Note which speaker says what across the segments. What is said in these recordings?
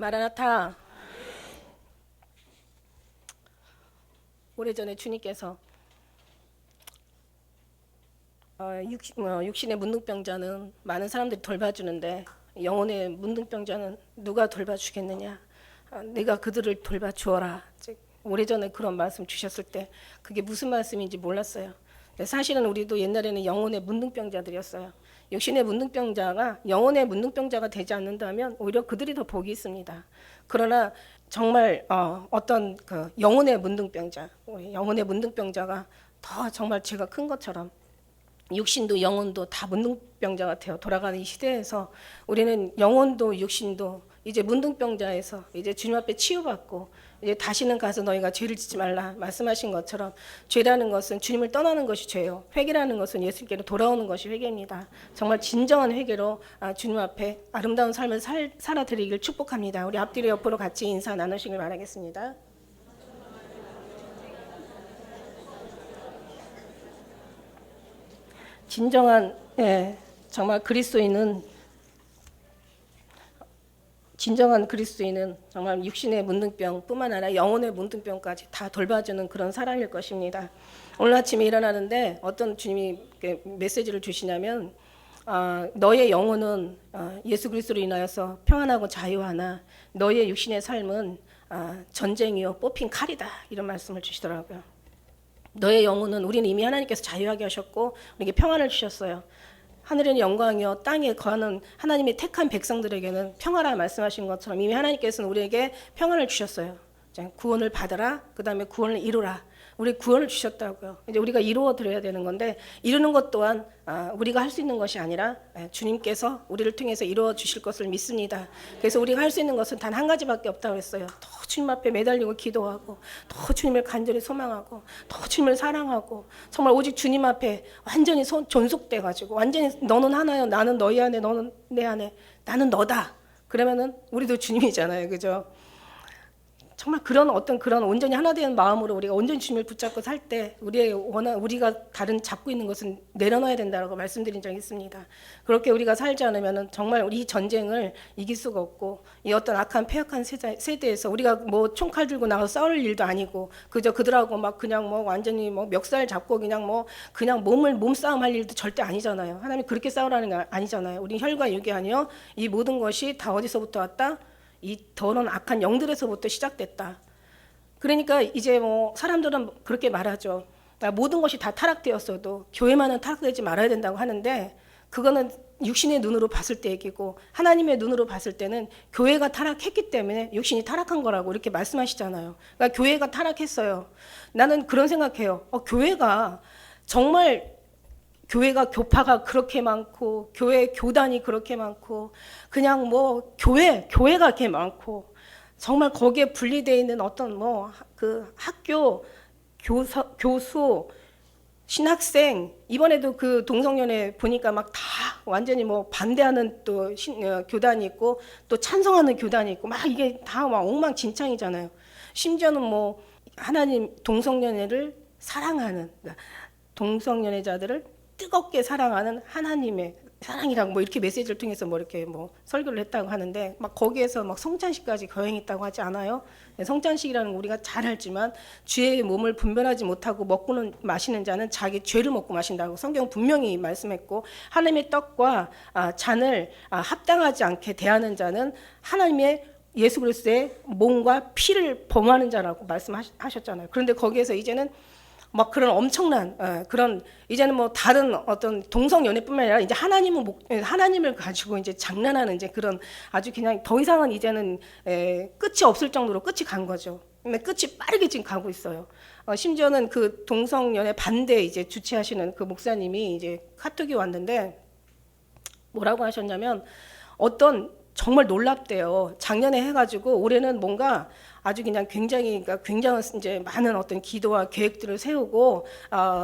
Speaker 1: 마라나타. 오래전에 주님께서 육신의 문둥병자는 많은 사람들이 돌봐주는데 영혼의 문둥병자는 누가 돌봐주겠느냐. 내가 그들을 돌봐주어라. 오래전에 그런 말씀 주셨을 때 그게 무슨 말씀인지 몰랐어요. 사실은 우리도 옛날에는 영혼의 문둥병자들이었어요. 육신의 문둥병자가 영혼의 문둥병자가 되지 않는다면 오히려 그들이 더 복이 있습니다. 그러나 정말 어떤 그 영혼의 문둥병자가 더 정말 죄가 큰 것처럼 육신도 영혼도 다 문둥병자가 되어 돌아가는 이 시대에서 우리는 영혼도 육신도 이제 문둥병자에서 이제 주님 앞에 치유받고 이제 다시는 가서 너희가 죄를 짓지 말라 말씀하신 것처럼 죄라는 것은 주님을 떠나는 것이 죄요. 회개라는 것은 예수님께로 돌아오는 것이 회개입니다. 정말 진정한 회개로 주님 앞에 아름다운 삶을 살아드리길 축복합니다. 우리 앞뒤로 옆으로 같이 인사 나누시길 바라겠습니다. 진정한 정말 진정한 그리스도인은 정말 육신의 문둥병뿐만 아니라 영혼의 문둥병까지 다 돌봐주는 그런 사람일 것입니다. 오늘 아침에 일어나는데 어떤 주님이 메시지를 주시냐면 너의 영혼은 예수 그리스도로 인하여서 평안하고 자유하나 너의 육신의 삶은 전쟁이요 뽑힌 칼이다 이런 말씀을 주시더라고요. 너의 영혼은 우리는 이미 하나님께서 자유하게 하셨고 우리에게 평안을 주셨어요. 하늘에는 영광이요 땅에 거하는 하나님의 택한 백성들에게는 평화라 말씀하신 것처럼 이미 하나님께서는 우리에게 평안을 주셨어요. 구원을 받아라. 그 다음에 구원을 이루라. 우리 구원을 주셨다고요. 이제 우리가 이루어 드려야 되는 건데 이루는 것 또한 우리가 할 수 있는 것이 아니라 주님께서 우리를 통해서 이루어 주실 것을 믿습니다. 그래서 우리가 할 수 있는 것은 단 한 가지밖에 없다고 했어요. 더 주님 앞에 매달리고 기도하고 더 주님을 간절히 소망하고 더 주님을 사랑하고 정말 오직 주님 앞에 완전히 존속돼 가지고 완전히 너는 하나요. 나는 너희 안에 너는 내 안에 나는 너다. 그러면은 우리도 주님이잖아요. 그죠? 정말 그런 온전히 하나 되는 마음으로 우리가 온전히 주님을 붙잡고 살 때 우리가 다른 잡고 있는 것은 내려놔야 된다고 말씀드린 적이 있습니다. 그렇게 우리가 살지 않으면 정말 우리 전쟁을 이길 수가 없고 이 어떤 악한 폐역한 세대에서 우리가 뭐 총칼 들고 나가서 싸울 일도 아니고 그저 그들하고 막 그냥 뭐 완전히 뭐 멱살 잡고 그냥 몸싸움 할 일도 절대 아니잖아요. 하나님 그렇게 싸우라는 게 아니잖아요. 우리 혈과 육이 아니요 이 모든 것이 다 어디서부터 왔다? 이 더러운 악한 영들에서부터 시작됐다. 그러니까 이제 뭐 사람들은 그렇게 말하죠. 모든 것이 다 타락되었어도 교회만은 타락되지 말아야 된다고 하는데 그거는 육신의 눈으로 봤을 때 얘기고 하나님의 눈으로 봤을 때는 교회가 타락했기 때문에 육신이 타락한 거라고 이렇게 말씀하시잖아요. 그러니까 교회가 타락했어요. 나는 그런 생각해요. 교회가 정말 교회가 교파가 그렇게 많고 교회 교단이 그렇게 많고 그냥 뭐 교회가 그렇게 많고 정말 거기에 분리되어 있는 어떤 뭐 그 학교 교수 신학생 이번에도 그 동성연애 보니까 막 다 완전히 뭐 반대하는 또 교단이 있고 또 찬성하는 교단이 있고 막 이게 다 막 엉망진창이잖아요. 심지어는 뭐 하나님 동성연애를 사랑하는 동성연애자들을 뜨겁게 사랑하는 하나님의 사랑이라고 뭐 이렇게 메시지를 통해서 뭐 이렇게 뭐 설교를 했다고 하는데 막 거기에서 막 성찬식까지 거행했다고 하지 않아요? 성찬식이라는 거 우리가 잘 알지만 죄의 몸을 분별하지 못하고 먹고는 마시는 자는 자기 죄를 먹고 마신다고 성경은 분명히 말씀했고 하나님의 떡과 잔을 합당하지 않게 대하는 자는 하나님의 예수 그리스도의 몸과 피를 범하는 자라고 말씀하셨잖아요. 그런데 거기에서 이제는 막 그런 엄청난 그런 이제는 뭐 다른 어떤 동성 연애뿐만 아니라 이제 하나님을 가지고 이제 장난하는 이제 그런 아주 그냥 더 이상은 이제는 끝이 없을 정도로 끝이 간 거죠. 근데 끝이 빠르게 지금 가고 있어요. 심지어는 그 동성 연애 반대 이제 주최하시는 그 목사님이 이제 카톡이 왔는데 뭐라고 하셨냐면 어떤 정말 놀랍대요. 작년에 해가지고 올해는 뭔가 아주 그냥 굉장히 그러니까 굉장한 이제 많은 어떤 기도와 계획들을 세우고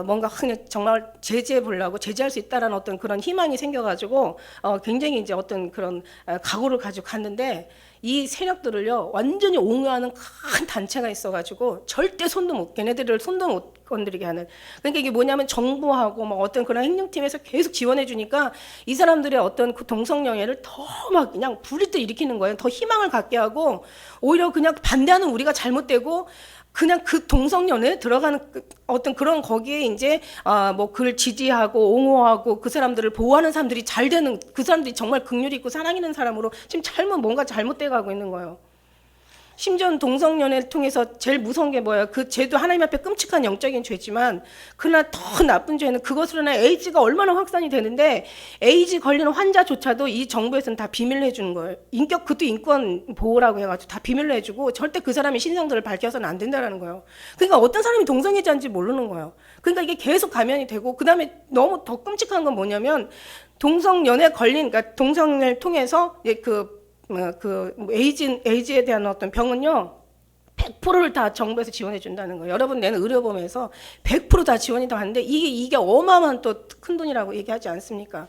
Speaker 1: 뭔가 그냥 정말 제지해 보려고 제지할 수 있다라는 어떤 그런 희망이 생겨가지고 굉장히 이제 어떤 그런 각오를 가지고 갔는데 이 세력들을요 완전히 옹호하는 큰 단체가 있어가지고 절대 걔네들을 손도 못 건드리게 하는. 그러니까 이게 뭐냐면 정부하고 막 어떤 그런 행정팀에서 계속 지원해 주니까 이 사람들의 어떤 그 동성연애를 더 막 그냥 불일 일으키는 거예요. 더 희망을 갖게 하고 오히려 그냥 반대하는 우리가 잘못되고 그냥 그 동성연애에 들어가는 어떤 그런 거기에 이제 뭐 그를 지지하고 옹호하고 그 사람들을 보호하는 사람들이 잘 되는 그 사람들이 정말 긍휼이 있고 사랑 있는 사람으로 지금 뭔가 잘못돼 가고 있는 거예요. 심지어 동성연애를 통해서 제일 무서운 게 뭐예요? 그 죄도 하나님 앞에 끔찍한 영적인 죄지만 그러나 더 나쁜 죄는 그것으로 인해 에이즈가 얼마나 확산이 되는데 에이즈 걸리는 환자조차도 이 정부에서는 다 비밀로 해주는 거예요. 그것도 인권 보호라고 해가지고 다 비밀로 해주고 절대 그 사람의 신상들을 밝혀서는 안 된다는 거예요. 그러니까 어떤 사람이 동성애자인지 모르는 거예요. 그러니까 이게 계속 감염이 되고 그 다음에 너무 더 끔찍한 건 뭐냐면 동성연애 그러니까 동성애를 통해서 에이즈에 대한 어떤 병은요 100%를 다 정부에서 지원해 준다는 거예요. 여러분 내는 의료보험에서 100% 다 지원이 다 하는데 이게 어마어마한 또 큰 돈이라고 얘기하지 않습니까?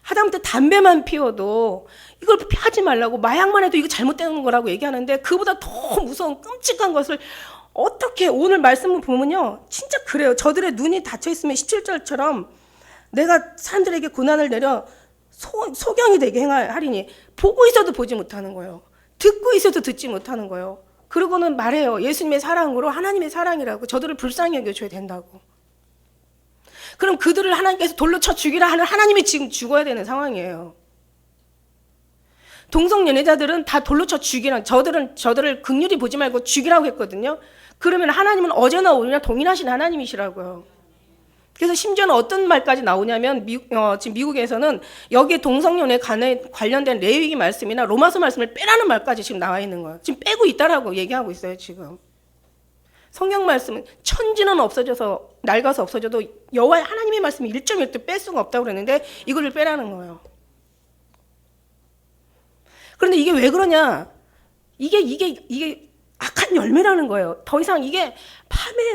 Speaker 1: 하다못해 담배만 피워도 이걸 피하지 말라고 마약만 해도 이거 잘못되는 거라고 얘기하는데 그보다 더 무서운 끔찍한 것을 어떻게 오늘 말씀을 보면요 진짜 그래요. 저들의 눈이 닫혀 있으면 17절처럼 내가 사람들에게 고난을 내려 소경이 되게 행하리니 보고 있어도 보지 못하는 거예요. 듣고 있어도 듣지 못하는 거예요. 그러고는 말해요. 예수님의 사랑으로 하나님의 사랑이라고 저들을 불쌍히 여겨줘야 된다고. 그럼 그들을 하나님께서 돌로 쳐 죽이라 하는 하나님이 지금 죽어야 되는 상황이에요. 동성연애자들은 다 돌로 쳐 죽이라 저들을 긍휼히 보지 말고 죽이라고 했거든요. 그러면 하나님은 어제나 오늘이나 동일하신 하나님이시라고요. 그래서 심지어는 어떤 말까지 나오냐면 지금 미국에서는 여기에 동성연애 관련된 레위기 말씀이나 로마서 말씀을 빼라는 말까지 지금 나와 있는 거예요. 지금 빼고 있다라고 얘기하고 있어요. 지금 성경 말씀은 천지는 없어져서 낡아서 없어져도 여호와 하나님의 말씀이 1.1도 뺄 수가 없다고 그랬는데 이거를 빼라는 거예요. 그런데 이게 왜 그러냐? 이게 악한 열매라는 거예요. 더 이상 이게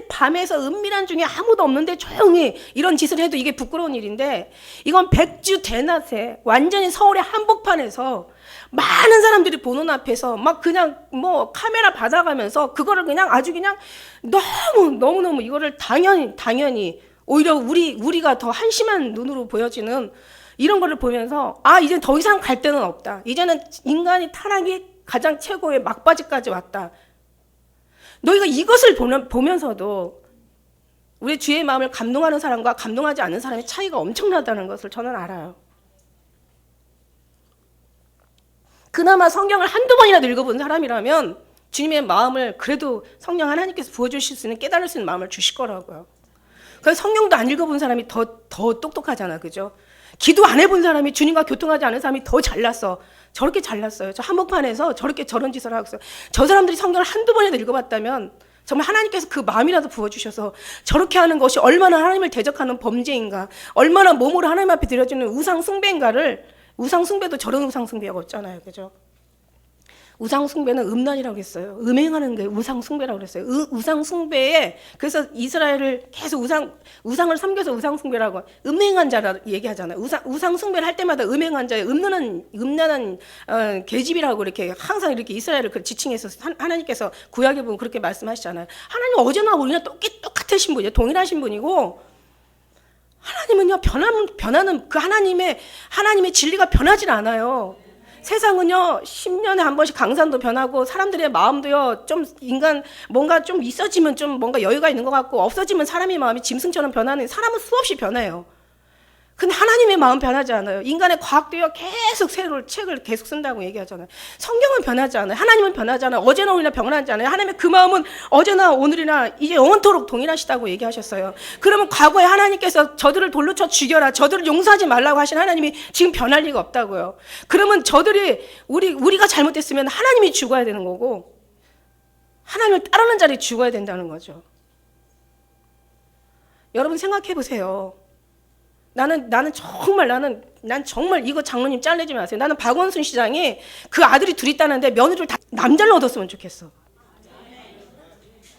Speaker 1: 밤에서 은밀한 중에 아무도 없는데 조용히 이런 짓을 해도 이게 부끄러운 일인데 이건 백주 대낮에 완전히 서울의 한복판에서 많은 사람들이 보는 앞에서 막 그냥 뭐 카메라 받아가면서 그거를 그냥 아주 그냥 너무 이거를 당연히 오히려 우리가 더 한심한 눈으로 보여지는 이런 거를 보면서 이제 더 이상 갈 데는 없다. 이제는 인간이 타락이 가장 최고의 막바지까지 왔다. 너희가 이것을 보면서도 우리 주의 마음을 감동하는 사람과 감동하지 않는 사람의 차이가 엄청나다는 것을 저는 알아요. 그나마 성경을 한두 번이라도 읽어본 사람이라면 주님의 마음을 그래도 성령 하나님께서 부어주실 수 있는 깨달을 수 있는 마음을 주실 거라고요. 그래서 성경도 안 읽어본 사람이 더 똑똑하잖아, 그죠? 기도 안 해본 사람이 주님과 교통하지 않은 사람이 더 잘났어. 저렇게 잘났어요. 저 한복판에서 저런 짓을 하고 있어요. 저 사람들이 성경을 한두 번이라도 읽어봤다면 정말 하나님께서 그 마음이라도 부어주셔서 저렇게 하는 것이 얼마나 하나님을 대적하는 범죄인가, 얼마나 몸으로 하나님 앞에 드려지는 우상 숭배인가를, 우상 숭배도 저런 우상 숭배가 없잖아요, 그죠? 우상 숭배는 음란이라고 했어요. 음행하는 게 우상 숭배라고 그랬어요. 우상 숭배에 그래서 이스라엘을 계속 우상을 섬겨서 우상 숭배라고 음행한 자라 얘기하잖아요. 우상 숭배를 할 때마다 음행한 자의 음란한 계집이라고 이렇게 항상 이렇게 이스라엘을 지칭해서 하나님께서 구약에 보면 그렇게 말씀하시잖아요. 하나님 어제나 우리나 똑같으신 분이에요. 동일하신 분이고 하나님은요 변하는 그 하나님의 진리가 변하질 않아요. 세상은요 10년에 한 번씩 강산도 변하고 사람들의 마음도요 좀 인간 뭔가 좀 있어지면 좀 뭔가 여유가 있는 것 같고 없어지면 사람의 마음이 짐승처럼 변하는, 사람은 수없이 변해요. 근데 하나님의 마음 변하지 않아요. 인간의 과학도요 계속 새로운 책을 계속 쓴다고 얘기하잖아요. 성경은 변하지 않아요. 하나님은 변하지 않아요. 어제나 오늘이나 변하지 않아요. 하나님의 그 마음은 어제나 오늘이나 이제 영원토록 동일하시다고 얘기하셨어요. 그러면 과거에 하나님께서 저들을 돌로 쳐 죽여라, 저들을 용서하지 말라고 하신 하나님이 지금 변할 리가 없다고요. 그러면 저들이 우리가 잘못했으면 하나님이 죽어야 되는 거고 하나님을 따르는 자리 죽어야 된다는 거죠. 여러분 생각해 보세요. 난 정말 이거 장로님 잘리지 마세요. 나는 박원순 시장이 그 아들이 둘 있다는데 며느리를 다 남자를 얻었으면 좋겠어.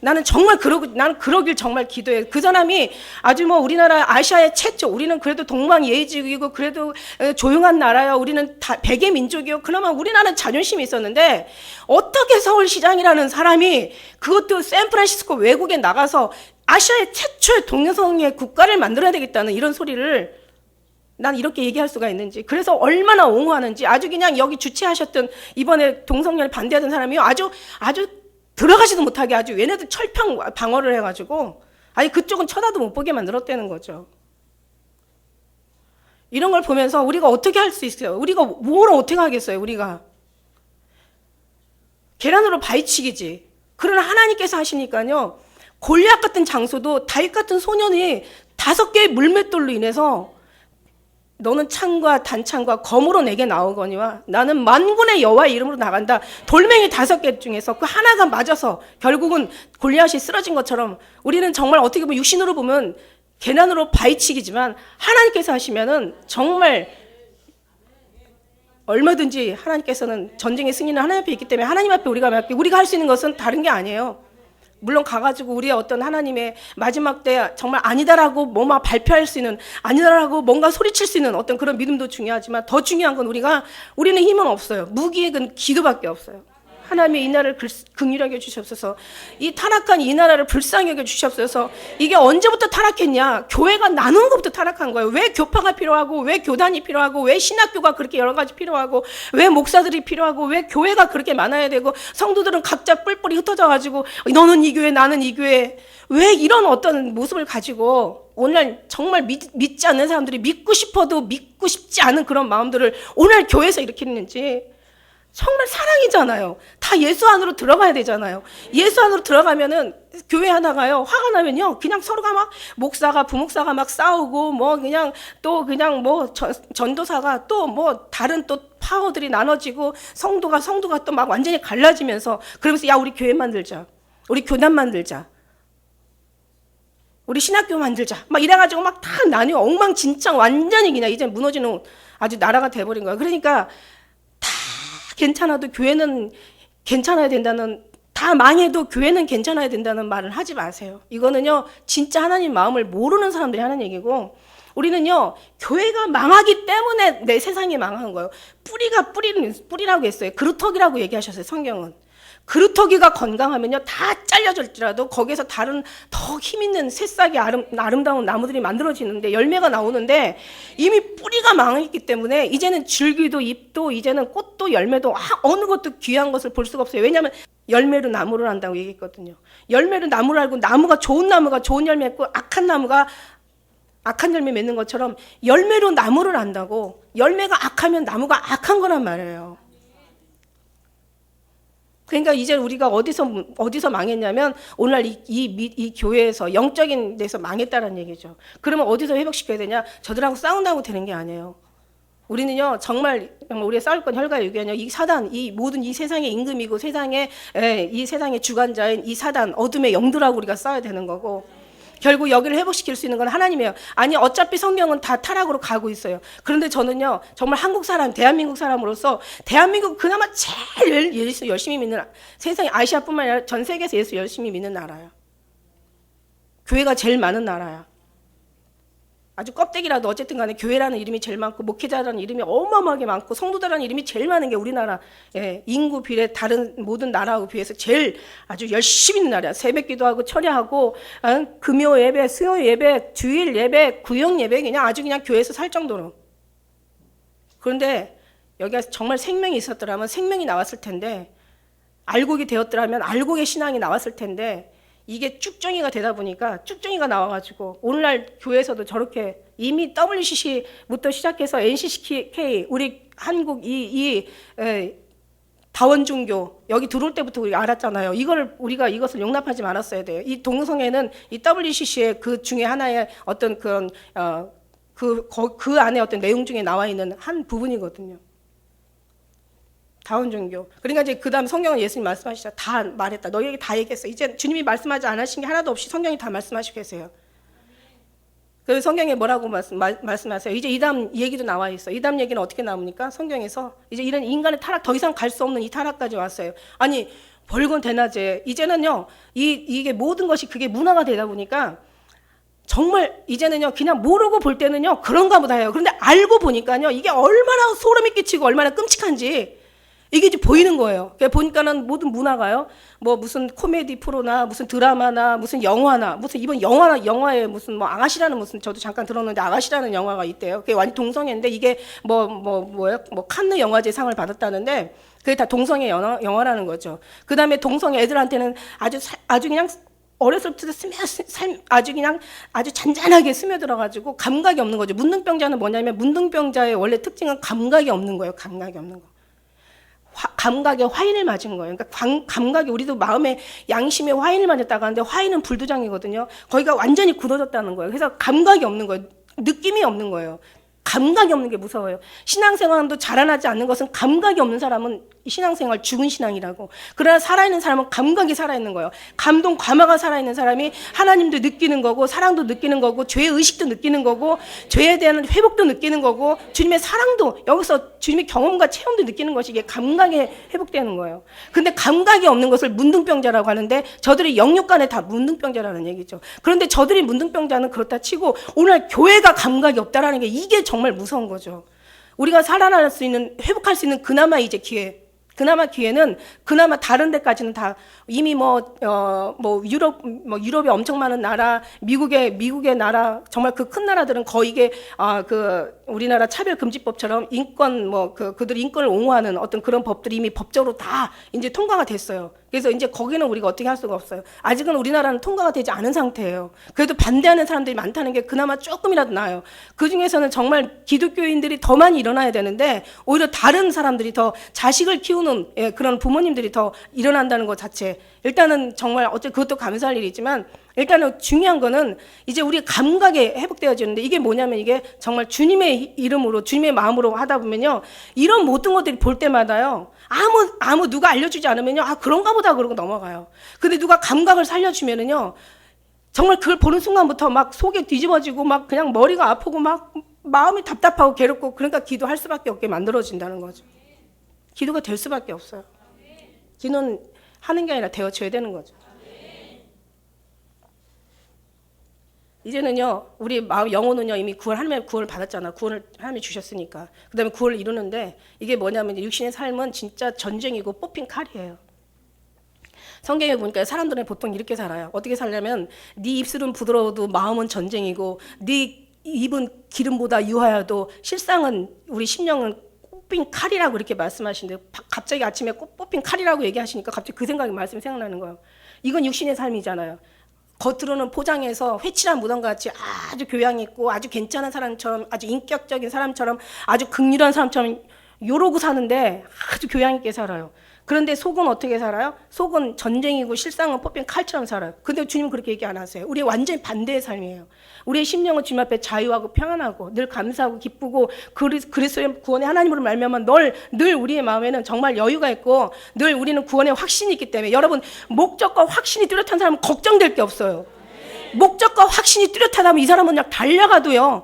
Speaker 1: 나는 정말 나는 그러길 정말 기도해. 그 사람이 아주 뭐 우리나라 아시아의 최초, 우리는 그래도 동방예의지국이고 그래도 조용한 나라요. 우리는 다 백의 민족이요. 그나마 우리나라는 자존심이 있었는데 어떻게 서울시장이라는 사람이 그것도 샌프란시스코 외국에 나가서 아시아의 최초의 동성애 국가를 만들어야 되겠다는 이런 소리를 난 이렇게 얘기할 수가 있는지, 그래서 얼마나 옹호하는지, 아주 그냥 여기 주최하셨던 이번에 동성애를 반대하던 사람이요, 아주 들어가지도 못하게 아주 얘네들 철평 방어를 해가지고 아니 그쪽은 쳐다도 못 보게 만들었다는 거죠. 이런 걸 보면서 우리가 어떻게 할 수 있어요? 우리가 뭘 어떻게 하겠어요? 우리가 계란으로 바위치기지. 그러나 하나님께서 하시니까요, 골리앗 같은 장소도 다윗 같은 소년이 5개의 물맷돌로 인해서 너는 창과 단창과 검으로 내게 나오거니와 나는 만군의 여호와의 이름으로 나간다. 돌멩이 5개 중에서 그 하나가 맞아서 결국은 골리앗이 쓰러진 것처럼 우리는 정말 어떻게 보면 육신으로 보면 계란으로 바위치기지만 하나님께서 하시면은 정말 얼마든지 하나님께서는 전쟁의 승리는 하나님 앞에 있기 때문에 하나님 앞에 우리가 할 수 있는 것은 다른 게 아니에요. 물론 가가지고 우리의 어떤 하나님의 마지막 때 정말 아니다라고 뭐만 발표할 수 있는, 아니다라고 뭔가 소리칠 수 있는 어떤 그런 믿음도 중요하지만 더 중요한 건 우리는 힘은 없어요. 무기력은 기도밖에 없어요. 하나님의 이 나라를 긍휼히 여겨 주시옵소서. 이 타락한 이 나라를 불쌍히 여겨 주시옵소서. 이게 언제부터 타락했냐? 교회가 나누는 것부터 타락한 거예요. 왜 교파가 필요하고, 왜 교단이 필요하고, 왜 신학교가 그렇게 여러 가지 필요하고, 왜 목사들이 필요하고, 왜 교회가 그렇게 많아야 되고, 성도들은 각자 뿔뿔이 흩어져 가지고 너는 이 교회 나는 이 교회, 왜 이런 어떤 모습을 가지고 오늘 정말 믿지 않는 사람들이 믿고 싶어도 믿고 싶지 않은 그런 마음들을 오늘 교회에서 일으키는지, 정말 사랑이잖아요. 다 예수 안으로 들어가야 되잖아요. 예수 안으로 들어가면은 교회 하나가요, 화가 나면요, 그냥 서로가 막 목사가 부목사가 막 싸우고 뭐 그냥 또 그냥 뭐 전도사가 또 뭐 다른 또 파워들이 나눠지고 성도가 또 막 완전히 갈라지면서, 그러면서 야 우리 교회 만들자, 우리 교단 만들자, 우리 신학교 만들자 막 이래가지고 막 다 나뉘어 엉망진창 완전히 그냥 이제 무너지는 아주 나라가 돼버린 거야. 그러니까 괜찮아도 교회는 괜찮아야 된다는, 다 망해도 교회는 괜찮아야 된다는 말을 하지 마세요. 이거는요 진짜 하나님 마음을 모르는 사람들이 하는 얘기고, 우리는요 교회가 망하기 때문에 내 세상이 망한 거예요. 뿌리라고 했어요. 그루터기라고 얘기하셨어요. 성경은 그루터기가 건강하면요 다 잘려질지라도 거기에서 다른 더 힘있는 새싹이 아름다운 나무들이 만들어지는데, 열매가 나오는데 이미 뿌리가 망했기 때문에 이제는 줄기도 잎도 이제는 꽃도 열매도 어느 것도 귀한 것을 볼 수가 없어요. 왜냐하면 열매로 나무를 한다고 얘기했거든요. 열매로 나무를 알고, 나무가 좋은 열매 맺고 악한 나무가 악한 열매 맺는 것처럼 열매로 나무를 안다고, 열매가 악하면 나무가 악한 거란 말이에요. 그러니까 이제 우리가 어디서 망했냐면 오늘 이 교회에서 영적인 데서 망했다는 얘기죠. 그러면 어디서 회복시켜야 되냐? 저들하고 싸운다고 되는 게 아니에요. 우리는요 정말 우리가 싸울 건 혈과 육이 아니라 이 사단, 이 모든 이 세상의 임금이고 이 세상의 주관자인 이 사단, 어둠의 영들하고 우리가 싸워야 되는 거고, 결국 여기를 회복시킬 수 있는 건 하나님이에요. 아니 어차피 성경은 다 타락으로 가고 있어요. 그런데 저는요 정말 한국 사람, 대한민국 사람으로서 대한민국 그나마 제일 예수 열심히 믿는, 세상에 아시아뿐만 아니라 전 세계에서 예수 열심히 믿는 나라야. 교회가 제일 많은 나라야. 아주 껍데기라도 어쨌든 간에 교회라는 이름이 제일 많고 목회자라는 이름이 어마어마하게 많고 성도들라는 이름이 제일 많은 게 우리나라, 인구 비례 다른 모든 나라하고 비해서 제일 아주 열심히 있는 나라야. 새벽 기도하고 철야하고 금요 예배, 수요 예배, 주일 예배, 구역 예배, 그냥 아주 그냥 교회에서 살 정도로. 그런데 여기가 정말 생명이 있었더라면 생명이 나왔을 텐데, 알곡이 되었더라면 알곡의 신앙이 나왔을 텐데, 이게 쭉정이가 되다 보니까 쭉정이가 나와가지고 오늘날 교회에서도 저렇게 이미 WCC부터 시작해서 NCCK, 우리 한국 다원종교 여기 들어올 때부터 우리가 알았잖아요. 우리가 이것을 용납하지 말았어야 돼요. 이 동성애는 이 WCC의 그 중에 하나의 어떤 그런 그 안에 어떤 내용 중에 나와 있는 한 부분이거든요. 다운종교. 그러니까 이제 그다음 성경은 예수님 말씀하시죠. 다 말했다. 너희에게 다 얘기했어. 이제 주님이 말씀하지 않으신 게 하나도 없이 성경이 다 말씀하시고 계세요. 그래서 성경에 뭐라고 말씀하세요? 이제 이다음 얘기도 나와 있어. 이다음 얘기는 어떻게 나옵니까? 성경에서 이제 이런 인간의 타락, 더 이상 갈 수 없는 이 타락까지 왔어요. 아니 벌건 대낮에 이제는요 이게 모든 것이 그게 문화가 되다 보니까 정말 이제는요 그냥 모르고 볼 때는요 그런가 보다 해요. 그런데 알고 보니까요 이게 얼마나 소름이 끼치고 얼마나 끔찍한지 이게 이제 보이는 거예요. 그러니까 보니까는 모든 문화가요 뭐 무슨 코미디 프로나 무슨 드라마나 무슨 영화나 무슨 이번 영화에 무슨 뭐 아가씨라는 무슨 저도 잠깐 들었는데 아가씨라는 영화가 있대요. 그게 완전 동성애인데 이게 뭐 칸느 영화제 상을 받았다는데 그게 다 동성애 영화라는 거죠. 그 다음에 동성애 애들한테는 아주 그냥 어렸을 때부터 아주 잔잔하게 스며들어가지고 감각이 없는 거죠. 문둥병자는 뭐냐면 문둥병자의 원래 특징은 감각이 없는 거예요. 감각이 없는 거. 감각에 화인을 맞은 거예요. 그러니까 감각이 우리도 마음에 양심에 화인을 맞았다고 하는데 화인은 불도장이거든요. 거기가 완전히 굳어졌다는 거예요. 그래서 감각이 없는 거예요. 느낌이 없는 거예요. 감각이 없는 게 무서워요. 신앙생활도 자라나지 않는 것은 감각이 없는 사람은 신앙생활 죽은 신앙이라고. 그러나 살아있는 사람은 감각이 살아있는 거예요. 감동, 감화가 살아있는 사람이 하나님도 느끼는 거고 사랑도 느끼는 거고 죄의식도 느끼는 거고 죄에 대한 회복도 느끼는 거고 주님의 사랑도 여기서 주님의 경험과 체험도 느끼는 것이 이게 감각에 회복되는 거예요. 근데 감각이 없는 것을 문둥병자라고 하는데 저들이 영육간에 다 문둥병자라는 얘기죠. 그런데 저들이 문둥병자는 그렇다 치고 오늘 교회가 감각이 없다라는 게 이게 정말 무서운 거죠. 우리가 살아날 수 있는 회복할 수 있는 그나마 이제 그나마 기회는 그나마 다른 데까지는 다 이미 유럽에 엄청 많은 나라, 미국의 나라 정말 그 큰 나라들은 거의 이게 우리나라 차별금지법처럼 그들 인권을 옹호하는 어떤 그런 법들이 이미 법적으로 다 이제 통과가 됐어요. 그래서 이제 거기는 우리가 어떻게 할 수가 없어요. 아직은 우리나라는 통과가 되지 않은 상태예요. 그래도 반대하는 사람들이 많다는 게 그나마 조금이라도 나아요. 그 중에서는 정말 기독교인들이 더 많이 일어나야 되는데 오히려 다른 사람들이 더 자식을 키우는 그런 부모님들이 더 일어난다는 것 자체. 일단은 정말 그것도 감사할 일이지만 일단은 중요한 거는 이제 우리 감각에 회복되어지는데 이게 뭐냐면 이게 정말 주님의 이름으로 주님의 마음으로 하다 보면요 이런 모든 것들이 볼 때마다요 누가 알려주지 않으면요 그런가 보다 그러고 넘어가요. 근데 누가 감각을 살려주면은요 정말 그걸 보는 순간부터 막 속이 뒤집어지고 막 그냥 머리가 아프고 막 마음이 답답하고 괴롭고 그러니까 기도할 수밖에 없게 만들어진다는 거죠. 기도가 될 수밖에 없어요. 기도는 하는 게 아니라 되어져야 되는 거죠. 이제는요 우리 마음 영혼은요 이미 하나님의 구원을 받았잖아. 구원을 하나님이 주셨으니까. 그 다음에 구원을 이루는데 이게 뭐냐면 육신의 삶은 진짜 전쟁이고 뽑힌 칼이에요. 성경에 보니까 사람들은 보통 이렇게 살아요. 어떻게 살냐면 네 입술은 부드러워도 마음은 전쟁이고 네 입은 기름보다 유하여도 실상은 우리 심령은 뽑힌 칼이라고 이렇게 말씀하시는데 갑자기 아침에 뽑힌 칼이라고 얘기하시니까 갑자기 그 말씀이 생각나는 거예요. 이건 육신의 삶이잖아요. 겉으로는 포장해서 회칠한 무덤같이 아주 교양 있고 아주 괜찮은 사람처럼 아주 인격적인 사람처럼 아주 긍휼한 사람처럼 요러고 사는데 아주 교양 있게 살아요. 그런데 속은 어떻게 살아요? 속은 전쟁이고 실상은 뽑힌 칼처럼 살아요. 근데 주님은 그렇게 얘기 안 하세요. 우리의 완전히 반대의 삶이에요. 우리의 심령은 주님 앞에 자유하고 평안하고 늘 감사하고 기쁘고 그리스도의 구원의 하나님으로 말미암아 늘 우리의 마음에는 정말 여유가 있고 늘 우리는 구원의 확신이 있기 때문에 여러분 목적과 확신이 뚜렷한 사람은 걱정될 게 없어요. 목적과 확신이 뚜렷하다면 이 사람은 그냥 달려가도요.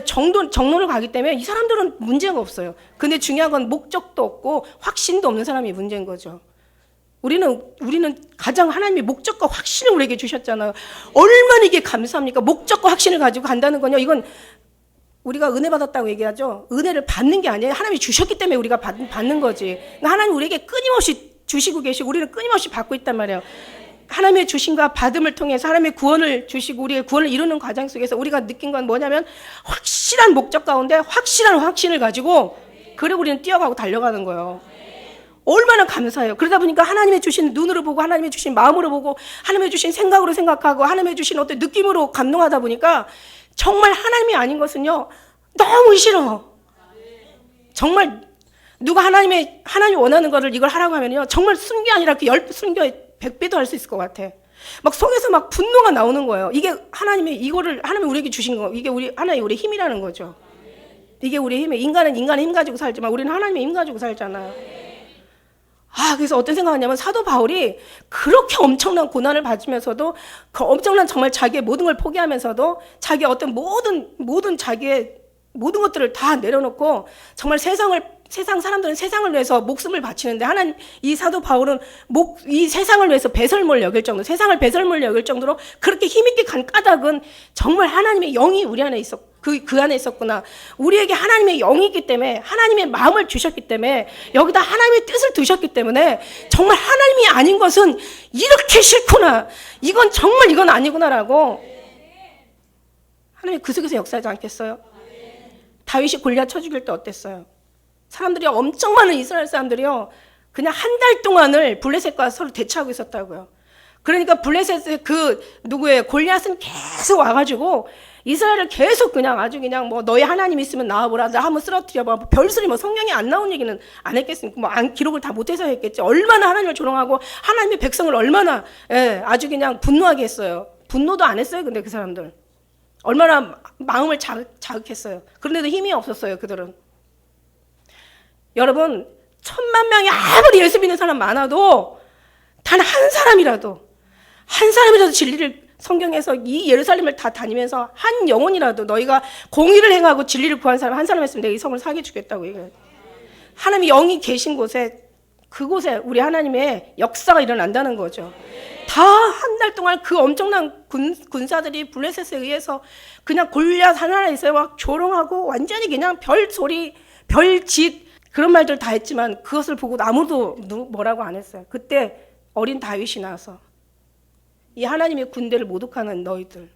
Speaker 1: 정론을 가기 때문에 이 사람들은 문제가 없어요. 근데 중요한 건 목적도 없고 확신도 없는 사람이 문제인 거죠. 우리는 가장 하나님이 목적과 확신을 우리에게 주셨잖아요. 얼마나 이게 감사합니까? 목적과 확신을 가지고 간다는 건요. 이건 우리가 은혜 받았다고 얘기하죠. 은혜를 받는 게 아니에요. 하나님이 주셨기 때문에 우리가 받는 거지. 그러니까 하나님 우리에게 끊임없이 주시고 계시고 우리는 끊임없이 받고 있단 말이에요. 하나님의 주심과 받음을 통해서 하나님의 구원을 주시고 우리의 구원을 이루는 과정 속에서 우리가 느낀 건 뭐냐면 확실한 목적 가운데 확실한 확신을 가지고 그리고 우리는 뛰어가고 달려가는 거예요. 얼마나 감사해요. 그러다 보니까 하나님의 주신 눈으로 보고 하나님의 주신 마음으로 보고 하나님의 주신 생각으로 생각하고 하나님의 주신 어떤 느낌으로 감동하다 보니까 정말 하나님이 아닌 것은요 너무 싫어. 정말 누가 하나님이 원하는 거를 이걸 하라고 하면요 정말 순교 아니라 그 10순교에 100배도 할 수 있을 것 같아. 막 속에서 막 분노가 나오는 거예요. 이게 하나님이 우리에게 주신 거, 이게 하나의 우리의 힘이라는 거죠. 이게 우리의 힘이에요. 인간은 인간의 힘 가지고 살지만 우리는 하나님의 힘 가지고 살잖아요. 그래서 어떤 생각하냐면 사도 바울이 그렇게 엄청난 고난을 받으면서도 그 엄청난 정말 자기의 모든 걸 포기하면서도 자기의 어떤 모든 자기의 모든 것들을 다 내려놓고 정말 세상을 세상 사람들은 세상을 위해서 목숨을 바치는데 하나님 이 사도 바울은 이 세상을 위해서 배설물 여길 정도, 세상을 배설물 여길 정도로 그렇게 힘있게 간 까닭은 정말 하나님의 영이 우리 안에 그 안에 있었구나. 우리에게 하나님의 영이 있기 때문에, 하나님의 마음을 주셨기 때문에, 여기다 하나님의 뜻을 두셨기 때문에 정말 하나님이 아닌 것은 이렇게 싫구나, 이건 정말 이건 아니구나라고 하나님이 그 속에서 역사하지 않겠어요? 다윗이 골리앗 쳐 죽일 때 어땠어요? 사람들이 엄청 많은 이스라엘 사람들이요, 그냥 한 달 동안을 블레셋과 서로 대치하고 있었다고요. 그러니까 블레셋의 골리앗은 계속 와가지고 이스라엘을 계속 그냥 아주 그냥 뭐 너희 하나님 있으면 나와보라, 나 한번 쓰러뜨려봐, 뭐 별소리, 뭐 성경에 안 나온 얘기는 안 했겠습니까? 뭐 기록을 다 못해서 했겠지. 얼마나 하나님을 조롱하고 하나님의 백성을 얼마나 아주 그냥 분노하게 했어요. 분노도 안 했어요. 근데 그 사람들 얼마나 마음을 자극했어요. 그런데도 힘이 없었어요. 그들은. 여러분, 1000만 명이 아무리 예수 믿는 사람 많아도 단 한 사람이라도 진리를, 성경에서 이 예루살렘을 다 다니면서 한 영혼이라도 너희가 공의를 행하고 진리를 구한 사람 한 사람 했으면 내가 이 성을 사게 주겠다고 얘기해요. 하나님이 영이 계신 곳에, 그곳에 우리 하나님의 역사가 일어난다는 거죠. 다 한 달 동안 그 엄청난 군사들이 블레셋에 의해서 그냥 골리앗 하나에서 막 조롱하고 완전히 그냥 별소리, 별짓 그런 말들 다 했지만 그것을 보고 아무도 뭐라고 안 했어요. 그때 어린 다윗이 나와서 이 하나님의 군대를 모독하는 너희들,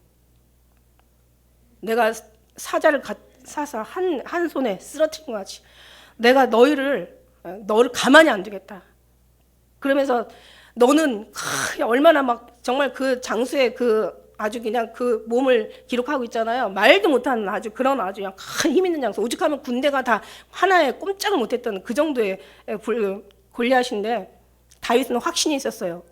Speaker 1: 내가 사자를 사서 한 손에 쓰러뜨린 것 같이 내가 너를 가만히 안 두겠다. 그러면서 너는 얼마나 막 정말 그 장수의 아주 그냥 그 몸을 기록하고 있잖아요. 말도 못하는 아주 그런 아주 그냥 큰 힘 있는 장수. 오죽하면 군대가 다 하나에 꼼짝을 못했던 그 정도의 골리앗인데 다윗은 확신이 있었어요.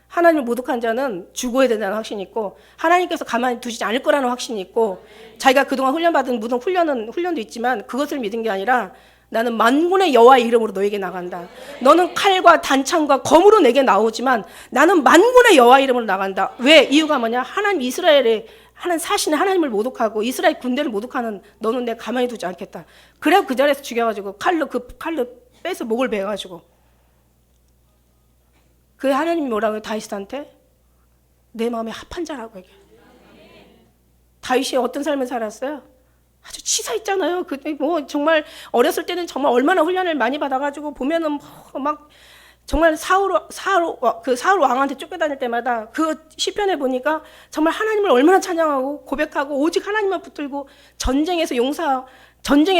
Speaker 1: 하나님을 모독한 자는 죽어야 된다는 확신이 있고 하나님께서 가만히 두시지 않을 거라는 확신이 있고 자기가 그동안 훈련받은 무슨 훈련도 있지만 그것을 믿은 게 아니라 나는 만군의 여호와의 이름으로 너에게 나간다. 너는 칼과 단창과 검으로 내게 나오지만 나는 만군의 여호와의 이름으로 나간다. 왜? 이유가 뭐냐? 하나님 이스라엘의 사신의 하나님을 모독하고 이스라엘 군대를 모독하는 너는 내가 가만히 두지 않겠다. 그래 그 자리에서 죽여가지고 칼로 빼서 목을 베가지고 그 하나님이 뭐라고요? 다윗한테 내 마음에 합한 자라고 얘기해요. 다윗이 어떤 삶을 살았어요? 아주 치사했잖아요. 그때 뭐 정말 어렸을 때는 정말 얼마나 훈련을 많이 받아가지고 보면은 막 정말 사울 왕한테 쫓겨다닐 때마다 그 시편에 보니까 정말 하나님을 얼마나 찬양하고 고백하고 오직 하나님만 붙들고 전쟁에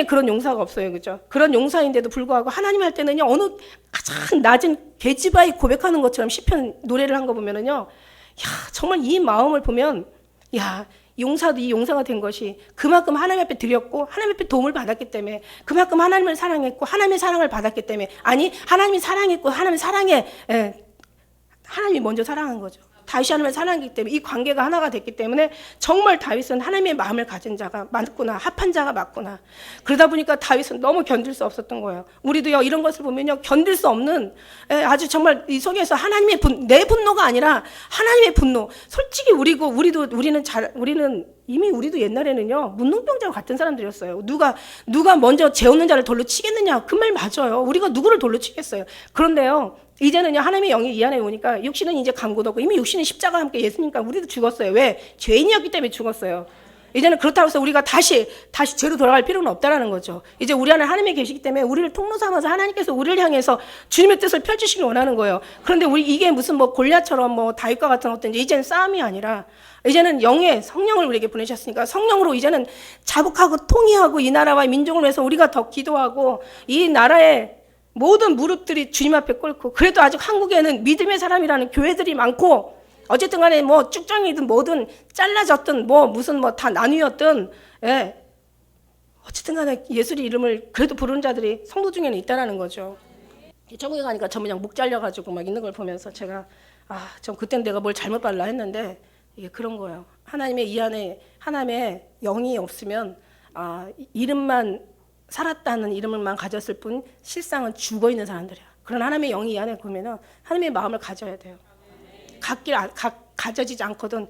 Speaker 1: 그런 용사가 없어요. 그죠? 그런 용사인데도 불구하고 하나님 할 때는요, 어느 가장 낮은 계집아이 고백하는 것처럼 시편 노래를 한 거 보면은요, 야, 정말 이 마음을 보면, 야, 용사도 이 용사가 된 것이 그만큼 하나님 앞에 드렸고 하나님 앞에 도움을 받았기 때문에 그만큼 하나님을 사랑했고 하나님의 사랑을 받았기 때문에 아니 하나님이 사랑했고 하나님이 사랑해 하나님이 먼저 사랑한 거죠. 다윗이 하나님을 사랑하기 때문에 이 관계가 하나가 됐기 때문에 정말 다윗은 하나님의 마음을 가진 자가 맞구나, 합한 자가 맞구나. 그러다 보니까 다윗은 너무 견딜 수 없었던 거예요. 우리도요 이런 것을 보면요 견딜 수 없는 아주 정말 이 속에서 하나님의 내 분노가 아니라 하나님의 분노. 솔직히 우리는 이미 우리도 옛날에는요 문둥병자와 같은 사람들이었어요. 누가 먼저 재우는 자를 돌로 치겠느냐 그 말 맞아요. 우리가 누구를 돌로 치겠어요. 그런데요 이제는요 하나님의 영이 이 안에 오니까 육신은 이제 간고도 없고 이미 육신은 십자가와 함께 예수님과 우리도 죽었어요. 왜? 죄인이었기 때문에 죽었어요. 이제는 그렇다고 해서 우리가 다시 죄로 돌아갈 필요는 없다라는 거죠. 이제 우리 안에 하나님이 계시기 때문에 우리를 통로 삼아서 하나님께서 우리를 향해서 주님의 뜻을 펼치시길 원하는 거예요. 그런데 이게 무슨 뭐 골리앗처럼 뭐 다윗과 같은 어떤 이제는 싸움이 아니라 이제는 영의 성령을 우리에게 보내셨으니까 성령으로 이제는 자복하고 통일하고 이 나라와 민족을 위해서 우리가 더 기도하고 이 나라의 모든 무릎들이 주님 앞에 꿇고 그래도 아직 한국에는 믿음의 사람이라는 교회들이 많고 어쨌든 간에 뭐 쭉정이든 뭐든 잘라졌든 뭐 무슨 뭐 다 나뉘었든 어쨌든 간에 예수의 이름을 그래도 부르는 자들이 성도 중에는 있다라는 거죠. 천국에 가니까 전 그냥 목 잘려가지고 막 있는 걸 보면서 제가 전 그땐 내가 뭘 잘못 발라 했는데 이게 그런 거예요. 하나님의 이 안에 하나님의 영이 없으면 이름만 살았다는 이름을만 가졌을 뿐 실상은 죽어 있는 사람들이야. 그런 하나님의 영이 이 안에 보면은 하나님의 마음을 가져야 돼요. 가져지지 않거든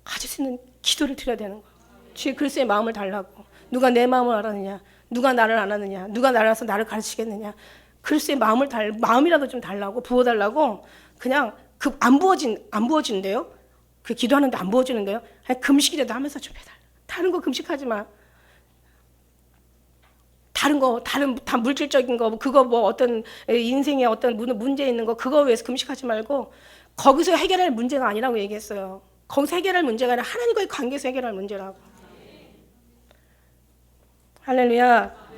Speaker 1: 가질 수 있는 기도를 드려야 되는 거야. 주의 그리스도의 마음을 달라고. 누가 내 마음을 알았느냐? 누가 나를 안 하느냐? 누가 나를 와서 나를 가르치겠느냐? 글쎄 마음이라도 좀 달라고 부어달라고 그냥 그 안 부어진대요. 그 기도하는데 안 부어지는데요. 그냥 금식이라도 하면서 좀 해달라. 다른 거 금식하지 마. 다른 다 물질적인 거 그거 뭐 어떤 인생에 어떤 문제 있는 거 그거 위해서 금식하지 말고 거기서 해결할 문제가 아니라고 얘기했어요. 거기서 해결할 문제가 아니라 하나님과의 관계에서 해결할 문제라고. 할렐루야.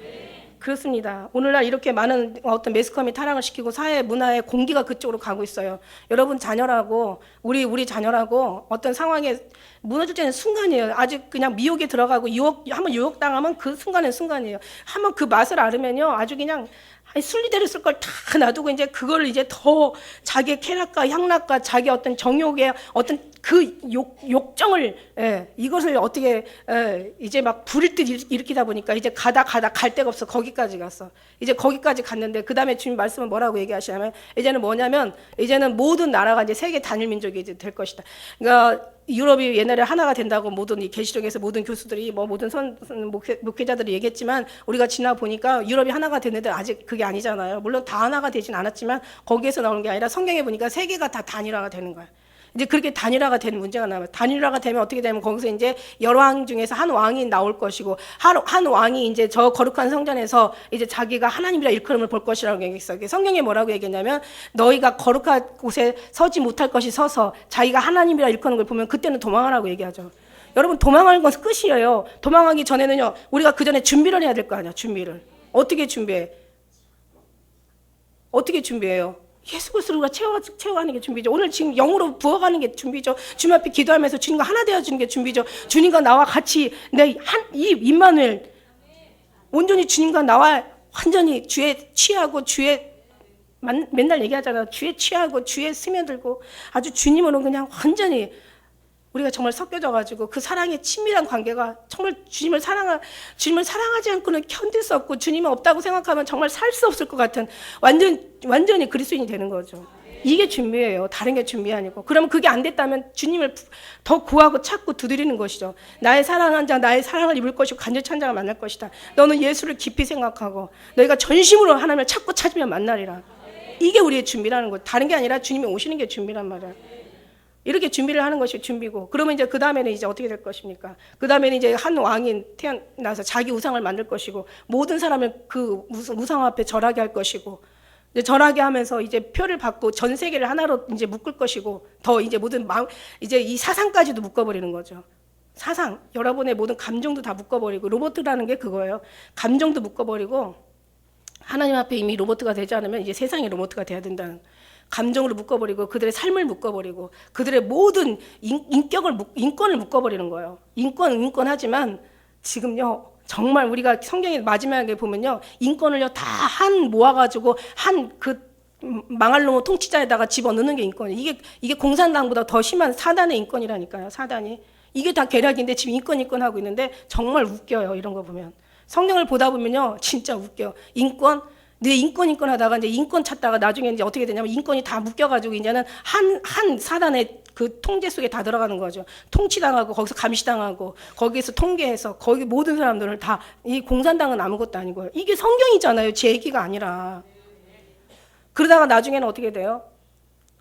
Speaker 1: 그렇습니다. 오늘날 이렇게 많은 어떤 매스컴이 타락을 시키고 사회 문화의 공기가 그쪽으로 가고 있어요. 여러분 자녀라고 우리 자녀라고 어떤 상황에 무너질 때는 순간이에요. 아직 그냥 미혹에 들어가고 한번 유혹당하면 그 순간이에요. 한번 그 맛을 알으면요, 아주 그냥 순리대로 쓸 걸 다 놔두고 이제 그걸 이제 더 자기의 쾌락과 향락과 자기 어떤 정욕의 어떤 그 욕정을 이것을 어떻게 이제 막 부릴 듯 일으키다 보니까 이제 가다 갈 데가 없어. 거기까지 갔어. 이제 거기까지 갔는데 그 다음에 주님 말씀은 뭐라고 얘기하시냐면 이제는 뭐냐면 이제는 모든 나라가 이제 세계 단일 민족이 이제 될 것이다. 그러니까 유럽이 옛날에 하나가 된다고 모든 이 계시록에서 모든 교수들이 뭐 모든 목회자들이 얘기했지만 우리가 지나 보니까 유럽이 하나가 됐는데 아직 그게 아니잖아요. 물론 다 하나가 되진 않았지만 거기에서 나오는 게 아니라 성경에 보니까 세계가 다 단일화가 되는 거야. 이제 그렇게 단일화가 되는 문제가 나와요. 단일화가 되면 어떻게 되면 거기서 이제 여러 왕 중에서 한 왕이 나올 것이고 한 왕이 이제 저 거룩한 성전에서 이제 자기가 하나님이라 일컬음을 볼 것이라고 얘기했어요. 성경에 뭐라고 얘기했냐면 너희가 거룩한 곳에 서지 못할 것이 서서 자기가 하나님이라 일컬는 걸 보면 그때는 도망하라고 얘기하죠. 여러분 도망하는 것은 끝이에요. 도망하기 전에는요 우리가 그 전에 준비를 해야 될 거 아니야. 준비를 어떻게 준비해? 어떻게 준비해요? 예수 그리스도가 채워가는 게 준비죠. 오늘 지금 영으로 부어가는 게 준비죠. 주님 앞에 기도하면서 주님과 하나 되어주는 게 준비죠. 주님과 나와 같이 이 임마누엘 온전히 주님과 나와 완전히 주에 취하고 맨날 얘기하잖아요. 주에 취하고 주에 스며들고 아주 주님으로 그냥 완전히 우리가 정말 섞여져가지고 그 사랑의 친밀한 관계가 정말 주님을 사랑하지 않고는 견딜 수 없고 주님이 없다고 생각하면 정말 살 수 없을 것 같은 완전히 그리스도인이 되는 거죠. 이게 준비예요. 다른 게 준비 아니고. 그러면 그게 안 됐다면 주님을 더 구하고 찾고 두드리는 것이죠. 나의 사랑한 자, 나의 사랑을 입을 것이고 간절히 찬 자가 만날 것이다. 너는 예수를 깊이 생각하고 너희가 전심으로 하나님을 찾고 찾으면 만나리라. 이게 우리의 준비라는 거죠. 다른 게 아니라 주님이 오시는 게 준비란 말이야. 이렇게 준비를 하는 것이 준비고, 그러면 이제 그 다음에는 이제 어떻게 될 것입니까? 그 다음에는 이제 한 왕이 태어나서 자기 우상을 만들 것이고, 모든 사람을 그 우상 앞에 절하게 할 것이고, 이제 절하게 하면서 이제 표를 받고 전 세계를 하나로 이제 묶을 것이고, 더 이제 모든 이제 이 사상까지도 묶어버리는 거죠. 사상, 여러분의 모든 감정도 다 묶어버리고, 로봇이라는 게 그거예요. 감정도 묶어버리고, 하나님 앞에 이미 로봇가 되지 않으면 이제 세상이 로봇가 돼야 된다는. 감정으로 묶어버리고 그들의 삶을 묶어버리고 그들의 모든 인권을 묶어버리는 거예요. 인권하지만 지금요 정말 우리가 성경의 마지막에 보면요 인권을요 다 모아가지고 한 그 망할 놈의 통치자에다가 집어넣는 게 인권이에요. 이게 공산당보다 더 심한 사단의 인권이라니까요. 사단이 이게 다 계략인데 지금 인권 하고 있는데 정말 웃겨요. 이런 거 보면 성경을 보다 보면요 진짜 웃겨. 내 인권 하다가 이제 인권 찾다가 나중에 이제 어떻게 되냐면 인권이 다 묶여가지고 이제는 한 사단의 그 통제 속에 다 들어가는 거죠. 통치당하고 거기서 감시당하고 거기에서 통계해서 거기 모든 사람들을 다 이 공산당은 아무것도 아니고요. 이게 성경이잖아요. 제 얘기가 아니라. 그러다가 나중에는 어떻게 돼요?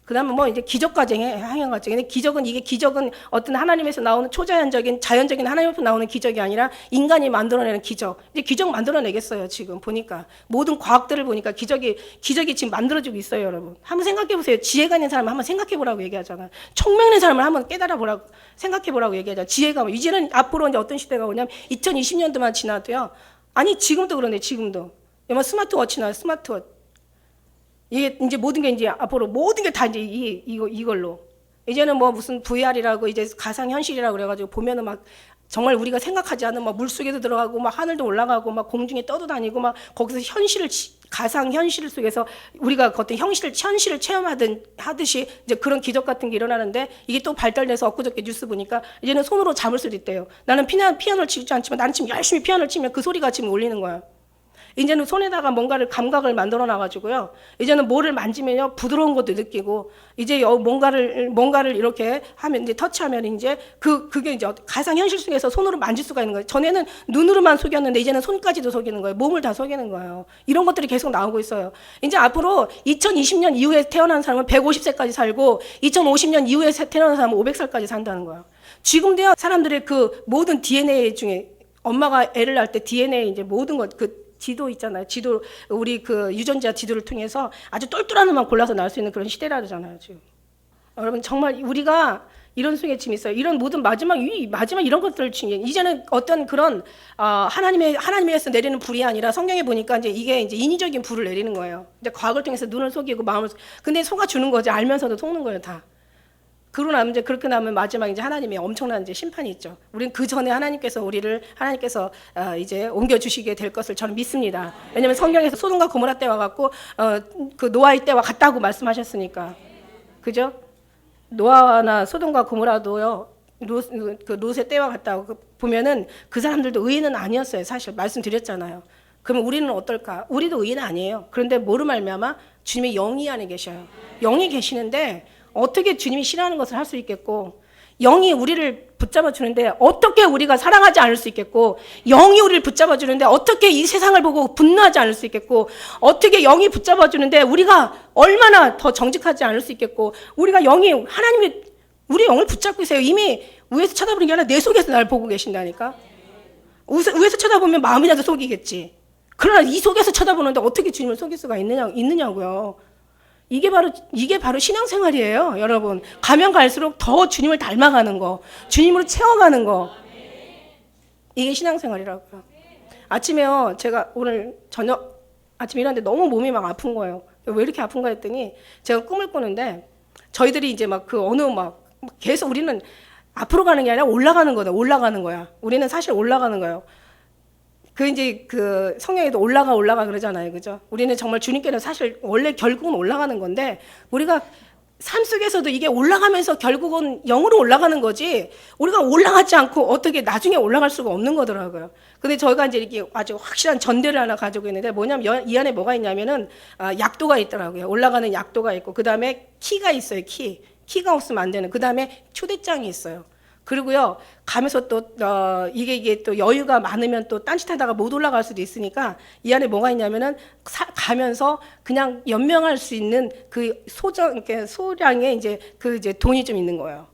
Speaker 1: 그 다음에 뭐 이제 기적까지 행해가죠. 근데 기적은 어떤 하나님에서 나오는 초자연적인, 자연적인 하나님에서 나오는 기적이 아니라 인간이 만들어내는 기적. 이제 기적 만들어내겠어요, 지금 보니까. 모든 과학들을 보니까 기적이 지금 만들어지고 있어요, 여러분. 한번 생각해 보세요. 지혜가 있는 사람을 한번 생각해 보라고 얘기하잖아요. 총명 있는 사람을 한번 깨달아 보라고, 생각해 보라고 얘기하잖아요. 지혜가, 이제는 앞으로 이제 어떤 시대가 오냐면 2020년도만 지나도요. 아니, 지금도 그러네, 지금도. 스마트워치 나와요, 스마트워치. 이게 이제 모든 게 이제 앞으로 모든 게 다 이제 이걸로 이제는 뭐 무슨 VR이라고 이제 가상 현실이라고 그래가지고 보면은 막 정말 우리가 생각하지 않은 막 물속에도 들어가고 막 하늘도 올라가고 막 공중에 떠도 다니고 막 거기서 가상 현실 속에서 우리가 어떤 현실을 체험하듯이 이제 그런 기적 같은 게 일어나는데 이게 또 발달돼서 엊그저께 뉴스 보니까 이제는 손으로 잡을 수도 있대요. 나는 피아노를 치지 않지만 나는 지금 열심히 피아노를 치면 그 소리가 지금 울리는 거야. 이제는 손에다가 뭔가를 감각을 만들어 놔가지고요. 이제는 뭐를 만지면요 부드러운 것도 느끼고 이제 뭔가를 이렇게 하면 이제 터치하면 이제 그게 이제 가상 현실 속에서 손으로 만질 수가 있는 거예요. 전에는 눈으로만 속였는데 이제는 손까지도 속이는 거예요. 몸을 다 속이는 거예요. 이런 것들이 계속 나오고 있어요. 이제 앞으로 2020년 이후에 태어난 사람은 150세까지 살고 2050년 이후에 태어난 사람은 500살까지 산다는 거예요. 지금도요 사람들의 그 모든 DNA 중에 엄마가 애를 낳을 때 DNA 이제 모든 것 지도 있잖아요. 지도 우리 그 유전자 지도를 통해서 아주 똘똘한 놈만 골라서 낳을 수 있는 그런 시대라잖아요. 지금 여러분 정말 우리가 이런 속에 지금 있어요. 이런 모든 마지막 이런 것들을 중에 이제는 어떤 그런 하나님에서 내리는 불이 아니라 성경에 보니까 이게 이제 인위적인 불을 내리는 거예요. 이제 과학을 통해서 눈을 속이고 마음을 근데 속아주는 거지 알면서도 속는 거예요 다. 그러고 나면 이제 그렇게 나면 마지막 이제 하나님의 엄청난 이제 심판이 있죠. 우리는 그 전에 하나님께서 이제 옮겨 주시게 될 것을 저는 믿습니다. 왜냐하면 성경에서 소돔과 고모라 때와 같고 그 노아의 때와 같다고 말씀하셨으니까, 그죠? 노아나 소돔과 고모라도요 그 롯의 때와 같다고 보면은 그 사람들도 의인은 아니었어요. 사실 말씀드렸잖아요. 그러면 우리는 어떨까? 우리도 의인은 아니에요. 그런데 뭐로 말미암아 주님의 영이 안에 계셔요. 영이 계시는데. 어떻게 주님이 싫어하는 것을 할 수 있겠고 영이 우리를 붙잡아 주는데 어떻게 우리가 사랑하지 않을 수 있겠고 영이 우리를 붙잡아 주는데 어떻게 이 세상을 보고 분노하지 않을 수 있겠고 어떻게 영이 붙잡아 주는데 우리가 얼마나 더 정직하지 않을 수 있겠고 우리가 하나님이 우리 영을 붙잡고 있어요. 이미 위에서 쳐다보는 게 아니라 내 속에서 나를 보고 계신다니까. 위에서 쳐다보면 마음이라도 속이겠지. 그러나 이 속에서 쳐다보는데 어떻게 주님을 속일 수가 있느냐고요. 이게 바로 신앙생활이에요, 여러분. 가면 갈수록 더 주님을 닮아가는 거, 주님으로 채워가는 거. 이게 신앙생활이라고요. 아침에요, 제가 오늘 저녁 아침에 일하는데 너무 몸이 막 아픈 거예요. 왜 이렇게 아픈가 했더니 제가 꿈을 꾸는데 저희들이 이제 계속 우리는 앞으로 가는 게 아니라 올라가는 거야. 우리는 사실 올라가는 거예요. 이제 성경에도 올라가 그러잖아요. 그죠? 우리는 정말 주님께는 사실 원래 결국은 올라가는 건데 우리가 삶 속에서도 이게 올라가면서 결국은 영으로 올라가는 거지 우리가 올라가지 않고 어떻게 나중에 올라갈 수가 없는 거더라고요. 근데 저희가 이제 이렇게 아주 확실한 전대를 하나 가지고 있는데 뭐냐면 이 안에 뭐가 있냐면은 약도가 있더라고요. 올라가는 약도가 있고 그 다음에 키가 있어요. 키가 없으면 안 되는. 그 다음에 초대장이 있어요. 그리고요 가면서 또 이게 또 여유가 많으면 또 딴짓하다가 못 올라갈 수도 있으니까 이 안에 뭐가 있냐면은 가면서 그냥 연명할 수 있는 그 소량의 이제 돈이 좀 있는 거예요.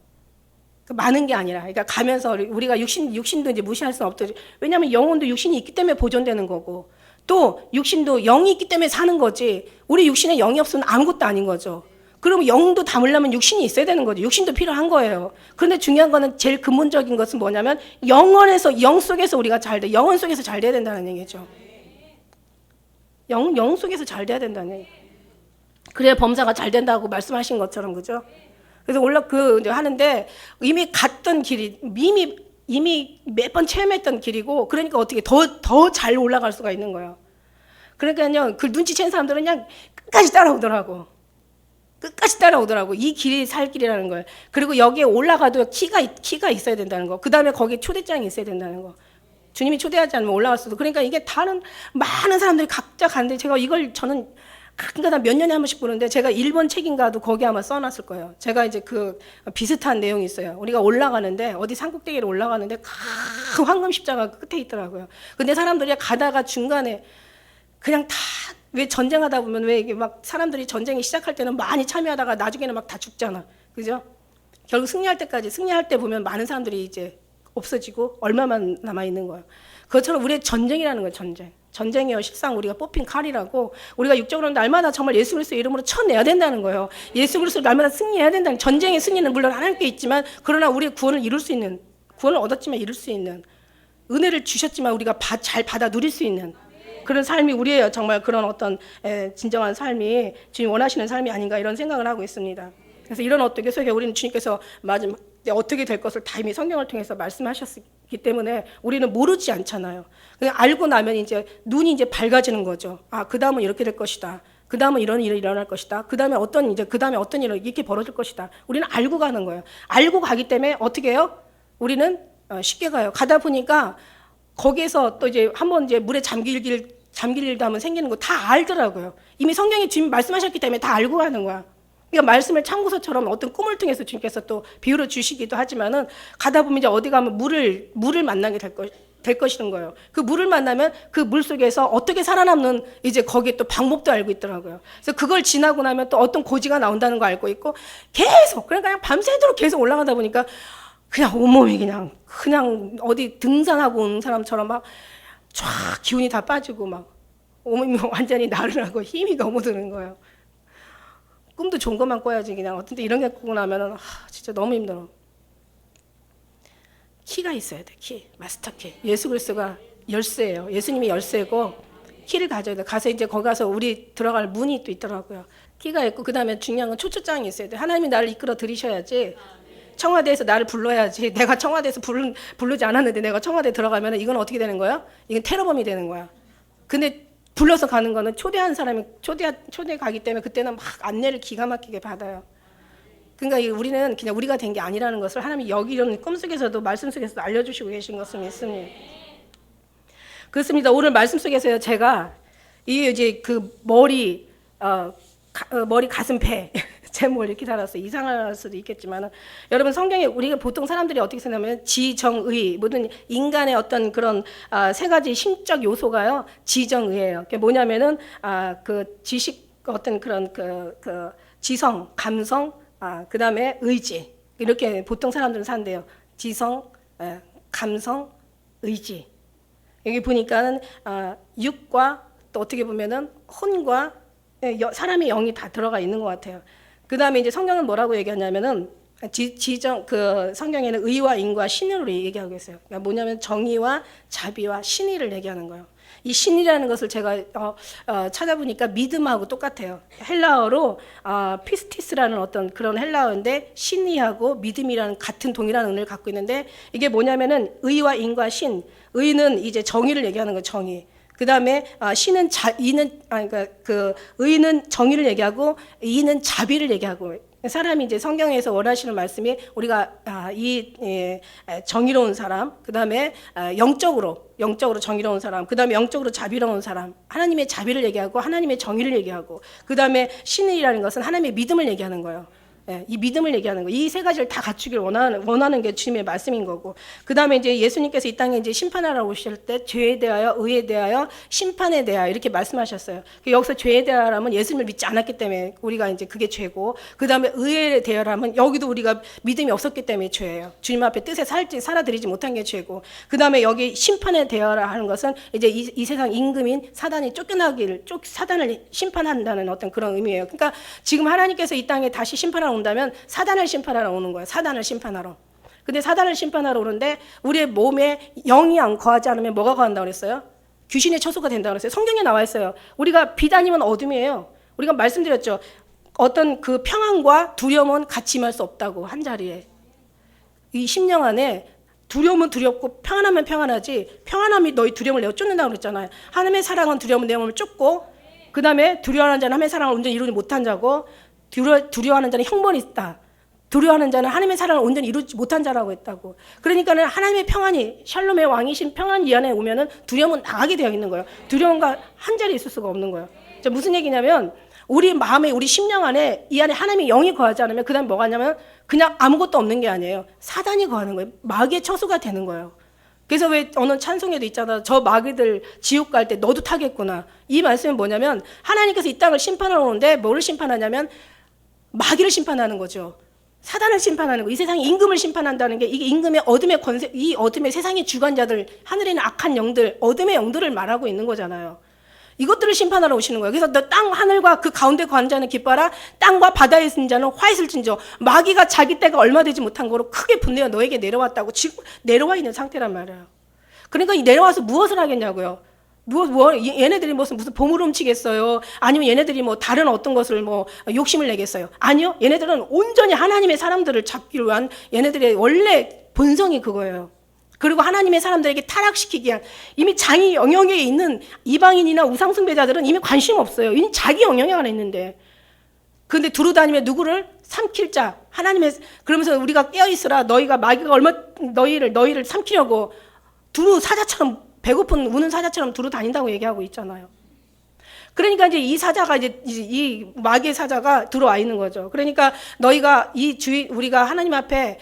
Speaker 1: 많은 게 아니라 그러니까 가면서 우리가 육신도 이제 무시할 수는 없죠. 왜냐하면 영혼도 육신이 있기 때문에 보존되는 거고 또 육신도 영이 있기 때문에 사는 거지. 우리 육신에 영이 없으면 아무것도 아닌 거죠. 그럼 영도 담으려면 육신이 있어야 되는 거죠. 육신도 필요한 거예요. 그런데 중요한 거는 제일 근본적인 것은 뭐냐면 영 속에서 우리가 잘 돼. 영혼 속에서 잘 돼야 된다는 얘기죠. 영 속에서 잘 돼야 된다는 얘기. 그래야 범사가 잘 된다고 말씀하신 것처럼, 그죠? 그래서 이제 하는데 이미 갔던 길이 이미 몇 번 체험했던 길이고 그러니까 어떻게 더 잘 올라갈 수가 있는 거예요. 그러니까요, 그 눈치챈 사람들은 그냥 끝까지 따라오더라고. 이 길이 살 길이라는 거예요. 그리고 여기에 올라가도 키가 있어야 된다는 거. 그 다음에 거기에 초대장이 있어야 된다는 거. 주님이 초대하지 않으면 올라갈 수도. 그러니까 이게 많은 사람들이 각자 가는데 저는 가끔가다 몇 년에 한 번씩 보는데 제가 일본 책인가도 거기 아마 써놨을 거예요. 제가 이제 비슷한 내용이 있어요. 우리가 올라가는데 어디 산꼭대기로 올라가는데 큰 황금 십자가 끝에 있더라고요. 근데 사람들이 가다가 중간에 그냥 왜 전쟁하다 보면 왜 이게 막 사람들이 전쟁이 시작할 때는 많이 참여하다가 나중에는 막 다 죽잖아. 그죠? 결국 승리할 때 보면 많은 사람들이 이제 없어지고 얼마만 남아 있는 거예요. 그것처럼 우리의 전쟁이라는 거예요. 전쟁이요. 실상 우리가 뽑힌 칼이라고 우리가 육적으로 날마다 정말 예수 그리스도의 이름으로 쳐내야 된다는 거예요. 예수 그리스도 날마다 승리해야 된다는 전쟁의 승리는 물론 하나님께 있지만 그러나 우리의 구원을 얻었지만 이룰 수 있는 은혜를 주셨지만 우리가 잘 받아 누릴 수 있는 그런 삶이 우리의 정말 그런 어떤 진정한 삶이 주님 원하시는 삶이 아닌가 이런 생각을 하고 있습니다. 그래서 이런 어떻게 속에 우리는 주님께서 마지막 때 어떻게 될 것을 다 이미 성경을 통해서 말씀하셨기 때문에 우리는 모르지 않잖아요. 그냥 알고 나면 이제 눈이 이제 밝아지는 거죠. 그 다음은 이렇게 될 것이다. 그 다음은 이런 일이 일어날 것이다. 그 다음에 어떤 일이 이렇게 벌어질 것이다. 우리는 알고 가는 거예요. 알고 가기 때문에 어떻게 해요? 우리는 쉽게 가요. 가다 보니까 거기에서 또 이제 한번 이제 물에 잠길 일도 하면 생기는 거 다 알더라고요. 이미 성경에 주님 말씀하셨기 때문에 다 알고 가는 거야. 그러니까 말씀을 참고서처럼 어떤 꿈을 통해서 주님께서 또 비유로 주시기도 하지만은 가다 보면 이제 어디 가면 물을 만나게 될 것이는 거예요. 그 물을 만나면 그 물 속에서 어떻게 살아남는 이제 거기에 또 방법도 알고 있더라고요. 그래서 그걸 지나고 나면 또 어떤 고지가 나온다는 거 알고 있고 계속 그냥 밤새도록 계속 올라가다 보니까 그냥 온몸이 그냥 어디 등산하고 온 사람처럼 막 쫙 기운이 다 빠지고 막 온몸이 완전히 나른하고 힘이 너무 드는 거예요. 꿈도 좋은 것만 꿔야지 그냥 어떤 때 이런 게 꾸고 나면은 진짜 너무 힘들어. 키가 있어야 돼. 키. 마스터 키. 예수 그리스도가 열쇠예요. 예수님이 열쇠고 키를 가져야 돼. 가서 이제 거기 가서 우리 들어갈 문이 또 있더라고요. 키가 있고 그다음에 중요한 건 초초장이 있어야 돼. 하나님이 나를 이끌어 들이셔야지. 청와대에서 나를 불러야지. 내가 청와대에서 부르지 않았는데 내가 청와대에 들어가면 이건 어떻게 되는 거야? 이건 테러범이 되는 거야. 근데 불러서 가는 거는 초대한 사람이 초대 가기 때문에 그때는 막 안내를 기가 막히게 받아요. 그러니까 우리는 그냥 우리가 된 게 아니라는 것을 하나님이 여기 이런 꿈속에서도 말씀 속에서도 알려주시고 계신 것을 믿습니다. 그렇습니다. 오늘 말씀 속에서요 제가 이제 그 머리 가슴 배 제목을 이렇게 달았어요. 이상할 수도 있겠지만 여러분 성경에 우리가 보통 사람들이 어떻게 생각하면 지정의 모든 인간의 어떤 그런 세 가지 심적 요소가요 지정의예요. 그게 뭐냐면은 그 지식 어떤 그런 그 지성, 감성, 그다음에 의지 이렇게 보통 사람들은 산대요. 지성, 감성, 의지. 여기 보니까는 육과 또 어떻게 보면은 혼과 사람의 영이 다 들어가 있는 것 같아요. 그 다음에 이제 성경은 뭐라고 얘기하냐면은 그 성경에는 의와 인과 신의로 얘기하고 있어요. 그러니까 뭐냐면 정의와 자비와 신의를 얘기하는 거예요. 이 신이라는 것을 제가 찾아보니까 믿음하고 똑같아요. 헬라어로 피스티스라는 어떤 그런 헬라어인데 신이하고 믿음이라는 같은 동일한 의미를 갖고 있는데 이게 뭐냐면은 의와 인과 신. 의는 이제 정의를 얘기하는 거예요. 정의. 그 다음에 신은 그러니까 그 의는 정의를 얘기하고 이는 자비를 얘기하고 사람이 이제 성경에서 원하시는 말씀이 우리가 정의로운 사람, 그 다음에 영적으로 정의로운 사람, 그 다음에 영적으로 자비로운 사람, 하나님의 자비를 얘기하고 하나님의 정의를 얘기하고 그 다음에 신이라는 것은 하나님의 믿음을 얘기하는 거예요. 이 믿음을 얘기하는 거. 이 세 가지를 다 갖추길 원하는 게 주님의 말씀인 거고. 그 다음에 이제 예수님께서 이 땅에 이제 심판하러 오실 때 죄에 대하여, 의에 대하여, 심판에 대하여 이렇게 말씀하셨어요. 여기서 죄에 대하여라면 예수님을 믿지 않았기 때문에 우리가 이제 그게 죄고, 그 다음에 의에 대하여라면 여기도 우리가 믿음이 없었기 때문에 죄예요. 주님 앞에 뜻에 살아들이지 못한 게 죄고, 그 다음에 여기 심판에 대하여라 하는 것은 이제 이 세상 임금인 사단이 사단을 심판한다는 어떤 그런 의미예요. 그러니까 지금 하나님께서 이 땅에 다시 심판하러 온다면 사단을 심판하러 오는 거예요. 사단을 심판하러. 근데 사단을 심판하러 오는데 우리의 몸에 영이 거하지 않으면 뭐가 거한다고 그랬어요? 귀신의 처소가 된다고 그랬어요. 성경에 나와 있어요. 우리가 빛 아니면 어둠이에요. 우리가 말씀드렸죠. 어떤 그 평안과 두려움은 같이 임할 수 없다고 한 자리에. 이 심령 안에 두려움은 두렵고 평안하면 평안하지 평안함이 너희 두려움을 내어 쫓는다고 그랬잖아요. 하나님의 사랑은 두려움은 내 몸을 쫓고 그 다음에 두려워하는 자는 하나님의 사랑을 온전히 이루지 못한 자고 두려워하는 자는 형벌이 있다. 두려워하는 자는 하나님의 사랑을 온전히 이루지 못한 자라고 했다고. 그러니까는 하나님의 평안이 샬롬의 왕이신 평안이 이 안에 오면은 두려움은 나가게 되어 있는 거예요. 두려움과 한 자리에 있을 수가 없는 거예요. 무슨 얘기냐면 우리 마음에 우리 심령 안에 이 안에 하나님의 영이 거하지 않으면 그다음 뭐가 하냐면 그냥 아무것도 없는 게 아니에요. 사단이 거하는 거예요. 마귀의 처소가 되는 거예요. 그래서 왜 어느 찬송에도 있잖아. 저 마귀들 지옥 갈 때 너도 타겠구나. 이 말씀은 뭐냐면 하나님께서 이 땅을 심판하러 오는데 뭐를 심판하냐면 마귀를 심판하는 거죠. 사단을 심판하는 거. 이 세상의 임금을 심판한다는 게 이게 임금의 어둠의 권세, 이 어둠의 세상의 주관자들, 하늘에 있는 악한 영들, 어둠의 영들을 말하고 있는 거잖아요. 이것들을 심판하러 오시는 거예요. 그래서 너 땅 하늘과 그 가운데 거한 자는 기뻐하라. 땅과 바다에 있는 자는 화이트를 진저. 마귀가 자기 때가 얼마 되지 못한 거로 크게 분내어 너에게 내려왔다고 지금 내려와 있는 상태란 말이에요. 그러니까 내려와서 무엇을 하겠냐고요. 얘네들이 무슨 보물 훔치겠어요? 아니면 얘네들이 뭐 다른 어떤 것을 뭐 욕심을 내겠어요? 아니요. 얘네들은 온전히 하나님의 사람들을 잡기 위한 얘네들의 원래 본성이 그거예요. 그리고 하나님의 사람들에게 타락시키기 위한 이미 자기 영역에 있는 이방인이나 우상숭배자들은 이미 관심 없어요. 이미 자기 영역에 안에 있는데. 그런데 두루 다니며 누구를? 삼킬 자. 하나님의 그러면서 우리가 깨어있으라. 너희가 마귀가 얼마 너희를 삼키려고 두루 사자처럼 배고픈 우는 사자처럼 두루 다닌다고 얘기하고 있잖아요. 그러니까 이제 이 사자가 이 마귀의 사자가 들어와 있는 거죠. 그러니까 너희가 우리가 하나님 앞에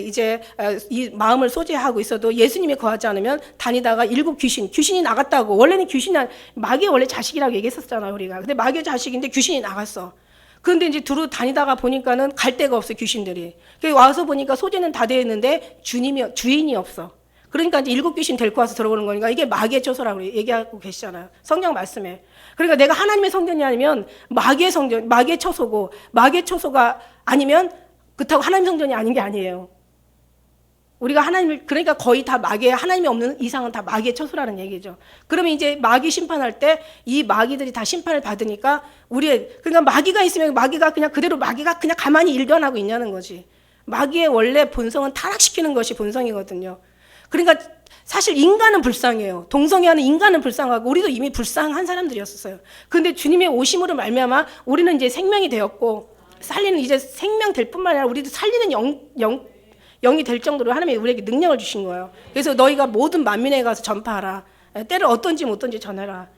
Speaker 1: 이제 이 마음을 소재하고 있어도 예수님이 거하지 않으면 다니다가 일곱 귀신이 나갔다고. 원래는 마귀의 원래 자식이라고 얘기했었잖아요, 우리가. 근데 마귀의 자식인데 귀신이 나갔어. 그런데 이제 두루 다니다가 보니까는 갈 데가 없어, 귀신들이. 와서 보니까 소재는 다 되어 있는데 주인이 없어. 그러니까 이제 일곱 귀신 데리고 와서 들어오는 거니까 이게 마귀의 처소라고 얘기하고 계시잖아요. 성경 말씀에. 그러니까 내가 하나님의 성전이 아니면 마귀의 처소고, 마귀의 처소가 아니면 그렇다고 하나님 성전이 아닌 게 아니에요. 우리가 그러니까 거의 다 하나님이 없는 이상은 다 마귀의 처소라는 얘기죠. 그러면 이제 마귀 심판할 때 이 마귀들이 다 심판을 받으니까 그러니까 마귀가 있으면 마귀가 그냥 가만히 일관하고 있냐는 거지. 마귀의 원래 본성은 타락시키는 것이 본성이거든요. 그러니까 사실 인간은 불쌍해요. 동성애하는 인간은 불쌍하고 우리도 이미 불쌍한 사람들이었어요. 그런데 주님의 오심으로 말미암아 우리는 이제 생명이 되었고 살리는 이제 생명 될 뿐만 아니라 우리도 살리는 영이 될 정도로 하나님이 우리에게 능력을 주신 거예요. 그래서 너희가 모든 만민에 가서 전파하라. 때를 어떤지 못던지 전해라.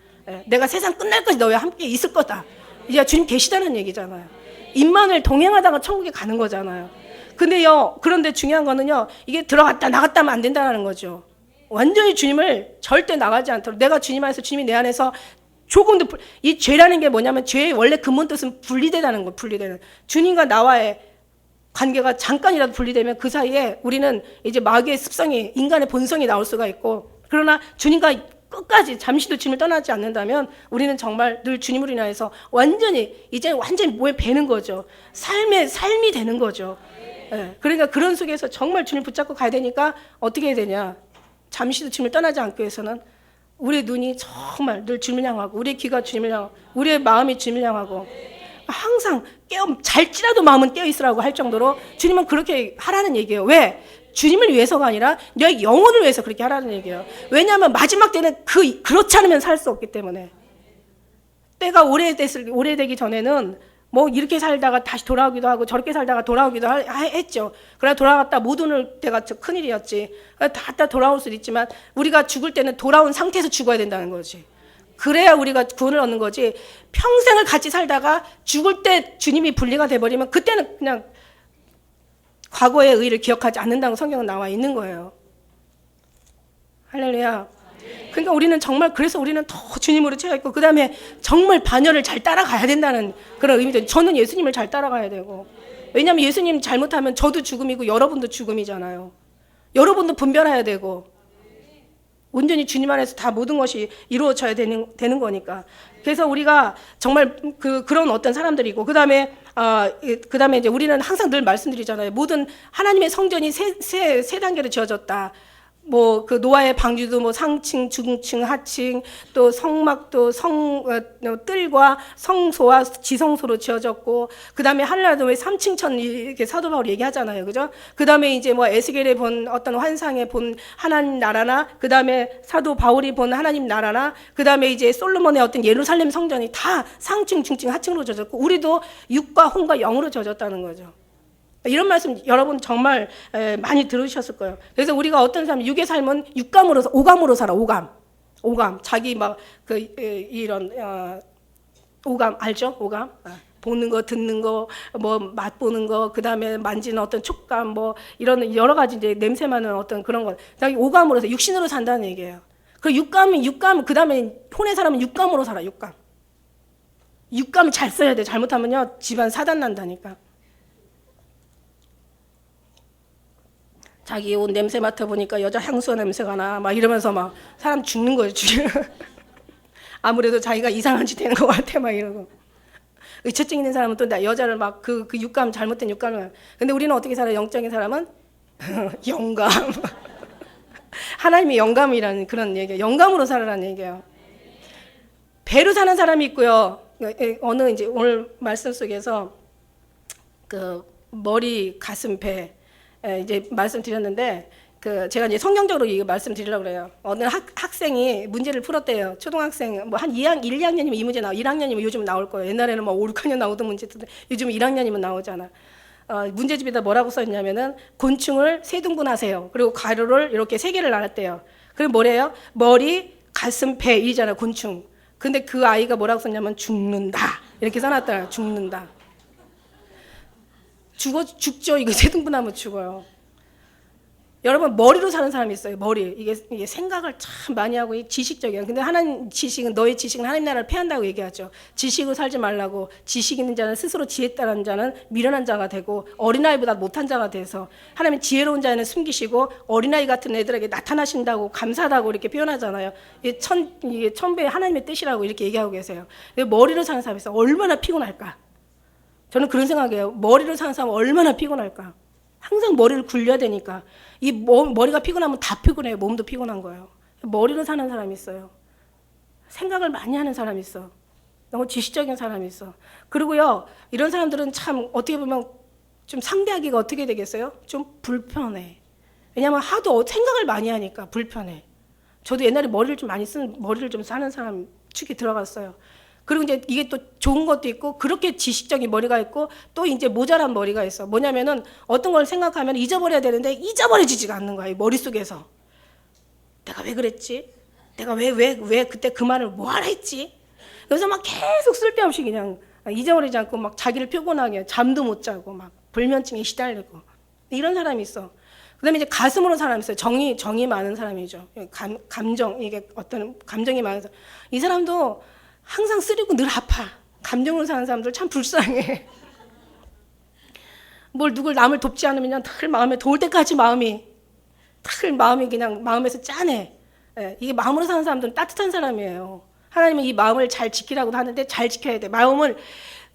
Speaker 1: 내가 세상 끝날까지 너희와 함께 있을 거다. 이제 주님 계시다는 얘기잖아요. 임만을 동행하다가 천국에 가는 거잖아요. 그런데 중요한 거는요, 이게 들어갔다 나갔다 하면 안 된다는 거죠. 완전히 주님을 절대 나가지 않도록, 내가 주님 안에서, 주님이 내 안에서 조금도, 이 죄라는 게 뭐냐면, 죄의 원래 근본 뜻은 분리되다는 거예요, 분리되는. 주님과 나와의 관계가 잠깐이라도 분리되면 그 사이에 우리는 이제 마귀의 습성이, 인간의 본성이 나올 수가 있고, 그러나 주님과 끝까지 잠시도 주님을 떠나지 않는다면 우리는 정말 늘 주님으로 인하여서 완전히 뭐에 배는 거죠. 삶이 되는 거죠. 그러니까 그런 속에서 정말 주님 붙잡고 가야 되니까 어떻게 해야 되냐. 잠시도 주님을 떠나지 않기 위해서는 우리의 눈이 정말 늘 주님을 향하고, 우리의 귀가 주님을 향하고, 우리의 마음이 주님을 향하고, 항상 잘지라도 마음은 깨어있으라고 할 정도로 주님은 그렇게 하라는 얘기예요. 왜? 주님을 위해서가 아니라 너의 영혼을 위해서 그렇게 하라는 얘기예요. 왜냐하면 마지막 때는 그렇지 않으면 살 수 없기 때문에. 때가 오래되기 전에는 뭐 이렇게 살다가 다시 돌아오기도 하고 저렇게 살다가 돌아오기도 했죠. 그러나 돌아갔다 못 오는 때가 큰일이었지. 다 돌아올 수도 있지만 우리가 죽을 때는 돌아온 상태에서 죽어야 된다는 거지. 그래야 우리가 구원을 얻는 거지. 평생을 같이 살다가 죽을 때 주님이 분리가 돼버리면 그때는 그냥 과거의 의를 기억하지 않는다고 성경은 나와 있는 거예요. 할렐루야. 그러니까 우리는 정말, 그래서 우리는 더 주님으로 채워있고, 그 다음에 정말 반열을 잘 따라가야 된다는 그런 의미죠. 저는 예수님을 잘 따라가야 되고. 왜냐하면 예수님 잘못하면 저도 죽음이고 여러분도 죽음이잖아요. 여러분도 분별해야 되고, 온전히 주님 안에서 다 모든 것이 이루어져야 되는 거니까. 그래서 우리가 정말 그런 어떤 사람들이고, 그 다음에 이제 우리는 항상 늘 말씀드리잖아요. 모든 하나님의 성전이 세 단계로 지어졌다. 뭐 그 노아의 방주도 뭐 상층, 중층, 하층, 또 성막도 뜰과 성소와 지성소로 지어졌고, 그 다음에 하늘나라도 왜 3층천 이렇게 사도 바울이 얘기하잖아요, 그죠? 그 다음에 이제 뭐 에스겔에 본 어떤 환상에 본 하나님 나라나, 그 다음에 사도 바울이 본 하나님 나라나, 그 다음에 이제 솔로몬의 어떤 예루살렘 성전이 다 상층, 중층, 하층으로 지어졌고, 우리도 육과 혼과 영으로 지어졌다는 거죠. 이런 말씀 여러분 정말 많이 들으셨을 거예요. 그래서 우리가 어떤 사람, 육의 삶은 오감으로 살아. 오감. 자기 이런 오감 알죠? 오감. 보는 거, 듣는 거, 뭐 맛보는 거, 그 다음에 만지는 어떤 촉감, 뭐 이런 여러 가지 이제 냄새 맡는 어떤 그런 거. 자기 오감으로 서 육신으로 산다는 얘기예요. 그 육감. 그 다음에 혼의 사람은 육감으로 살아. 육감 잘 써야 돼. 잘못하면요 집안 사단 난다니까. 자기 옷 냄새 맡아보니까 여자 향수 냄새가 나. 막 이러면서 막 사람 죽는 거예요, 지금. 아무래도 자기가 이상한 짓 되는 것 같아, 막 이러고. 의처증 있는 사람은 또 여자를 막 그 육감, 잘못된 육감을. 근데 우리는 어떻게 살아요? 영적인 사람은? 영감. 하나님의 영감이라는 그런 얘기예요. 영감으로 살아라는 얘기예요. 배로 사는 사람이 있고요. 어느 이제 오늘 말씀 속에서 그 머리, 가슴, 배. 이제 말씀드렸는데 제가 이제 성경적으로 이거 말씀드리려고 그래요. 어느 학생이 문제를 풀었대요. 초등학생 뭐 한 1, 2학년이면 이 문제 1학년이면 요즘 나올 거예요. 옛날에는 뭐 5, 6학년 나오던 문제인데 요즘 1학년이면 나오잖아. 문제집에다 뭐라고 써 있냐면은 곤충을 세 등분하세요. 그리고 가루를 이렇게 3개를 나눴대요. 그리고 뭐래요? 머리, 가슴, 배 이잖아요. 곤충. 근데 그 아이가 뭐라고 썼냐면 죽는다 이렇게 써놨더라고요. 죽는다. 죽죠. 이거 세 등분하면 죽어요. 여러분 머리로 사는 사람이 있어요. 머리. 이게 생각을 참 많이 하고 지식적이에요. 근데 하나님 지식은 너의 지식은 하나님 나라를 패한다고 얘기하죠. 지식으로 살지 말라고. 지식 있는 자는 스스로 지혜 따른 자는 미련한 자가 되고 어린아이보다 못한 자가 돼서 하나님 지혜로운 자는 숨기시고 어린아이 같은 애들에게 나타나신다고 감사하다고 이렇게 표현하잖아요. 이게 천배의 하나님의 뜻이라고 이렇게 얘기하고 계세요. 머리로 사는 사람이 있어요. 얼마나 피곤할까. 저는 그런 생각이에요. 머리로 사는 사람은 얼마나 피곤할까. 항상 머리를 굴려야 되니까. 머리가 피곤하면 다 피곤해요. 몸도 피곤한 거예요. 머리로 사는 사람이 있어요. 생각을 많이 하는 사람이 있어. 너무 지식적인 사람이 있어. 그리고요, 이런 사람들은 참 어떻게 보면 좀 상대하기가 어떻게 되겠어요? 좀 불편해. 왜냐하면 하도 생각을 많이 하니까 불편해. 저도 옛날에 머리를 좀 사는 사람 축에 들어갔어요. 그리고 이제 이게 또 좋은 것도 있고 그렇게 지식적인 머리가 있고 또 이제 모자란 머리가 있어. 뭐냐면은 어떤 걸 생각하면 잊어버려야 되는데 잊어버려지지가 않는 거야. 이 머릿속에서. 내가 왜 그랬지? 내가 왜 그때 그 말을 뭐하라 했지? 그래서 막 계속 쓸데없이 그냥 잊어버리지 않고 막 자기를 피곤하게 잠도 못 자고 막 불면증에 시달리고 이런 사람이 있어. 그다음에 이제 가슴으로 사람이 있어요. 정이 많은 사람이죠. 감정 이게 어떤 감정이 많은 사람. 이 사람도 항상 쓰리고 늘 아파. 감정으로 사는 사람들 참 불쌍해. 누굴 남을 돕지 않으면 늘 마음에 도울 때까지 마음이 그냥 마음에서 짠해. 예, 이게 마음으로 사는 사람들은 따뜻한 사람이에요. 하나님은 이 마음을 잘 지키라고 하는데 잘 지켜야 돼. 마음을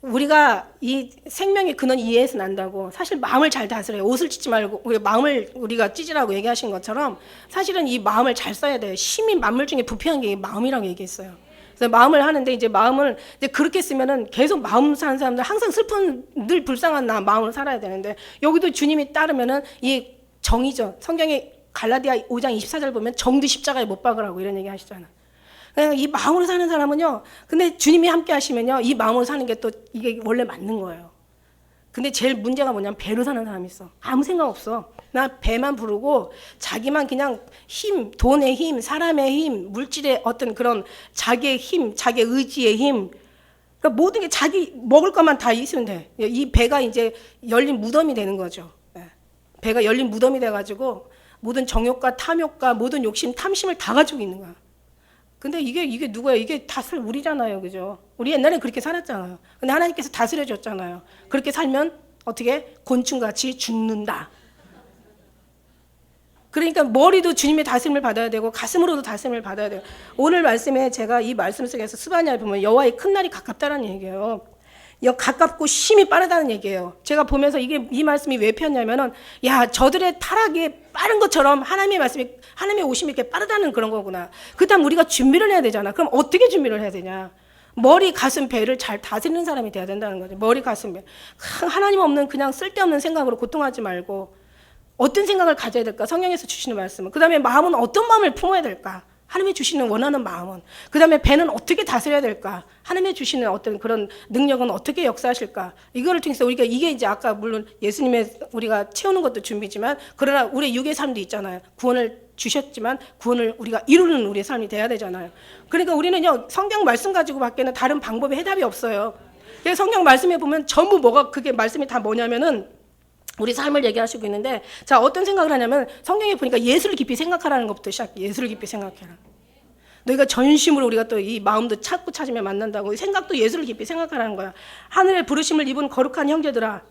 Speaker 1: 우리가 이 생명의 근원 이해해서 난다고. 사실 마음을 잘 다스려요. 옷을 찢지 말고 마음을 우리가 찢으라고 얘기하신 것처럼 사실은 이 마음을 잘 써야 돼요. 힘이 만물 중에 부패한 게 마음이라고 얘기했어요. 그래서 마음을 하는데 이제 마음을 이제 그렇게 쓰면은 계속 마음 사는 사람들 항상 슬픈 늘 불쌍한 마음으로 살아야 되는데 여기도 주님이 따르면은 이 정이죠. 성경에 갈라디아 5장 24절 보면 정도 십자가에 못 박으라고 이런 얘기 하시잖아요. 그냥 이 마음으로 사는 사람은요. 근데 주님이 함께 하시면요. 이 마음으로 사는 게 또 이게 원래 맞는 거예요. 근데 제일 문제가 뭐냐면 배로 사는 사람이 있어. 아무 생각 없어. 나 배만 부르고 자기만 그냥 힘, 돈의 힘, 사람의 힘, 물질의 어떤 그런 자기의 힘, 자기의 의지의 힘. 그러니까 모든 게 자기 먹을 것만 다 있으면 돼. 이 배가 이제 열린 무덤이 되는 거죠. 배가 열린 무덤이 돼가지고 모든 정욕과 탐욕과 모든 욕심, 탐심을 다 가지고 있는 거야. 근데 이게 누구야? 이게 다스릴 우리잖아요. 그죠? 우리 옛날에 그렇게 살았잖아요. 근데 하나님께서 다스려 줬잖아요. 그렇게 살면 어떻게? 곤충같이 죽는다. 그러니까 머리도 주님의 다스림을 받아야 되고 가슴으로도 다스림을 받아야 돼요. 오늘 말씀에 제가 이 말씀 속에서 스바냐에 보면 여호와의 큰 날이 가깝다는 얘기예요. 가깝고 힘이 빠르다는 얘기예요. 제가 보면서 이 말씀이 왜 폈냐면은 저들의 타락이 빠른 것처럼 하나님의 오심이 이렇게 빠르다는 그런 거구나. 그다음 우리가 준비를 해야 되잖아. 그럼 어떻게 준비를 해야 되냐? 머리, 가슴, 배를 잘 다스리는 사람이 돼야 된다는 거죠. 머리, 가슴, 배. 하나님 없는 그냥 쓸데없는 생각으로 고통하지 말고 어떤 생각을 가져야 될까? 성경에서 주시는 말씀은. 그다음에 마음은 어떤 마음을 품어야 될까? 하나님이 주시는 원하는 마음은. 그다음에 배는 어떻게 다스려야 될까? 하나님이 주시는 어떤 그런 능력은 어떻게 역사하실까? 이거를 통해서 우리가 이게 이제 아까 물론 예수님의 우리가 채우는 것도 준비지만 그러나 우리 육의 삶도 있잖아요. 구원을 주셨지만 구원을 우리가 이루는 우리의 삶이 돼야 되잖아요. 그러니까 우리는요 성경 말씀 가지고 밖에는 다른 방법의 해답이 없어요. 그래서 성경 말씀에 보면 전부 그게 말씀이 다 뭐냐면은 우리 삶을 얘기하시고 있는데 자 어떤 생각을 하냐면 성경에 보니까 예수를 깊이 생각하라는 것부터 시작해. 예수를 깊이 생각해라. 너희가 전심으로 우리가 또 이 마음도 찾고 찾으면 만난다고 생각도 예수를 깊이 생각하라는 거야. 하늘의 부르심을 입은 거룩한 형제들아.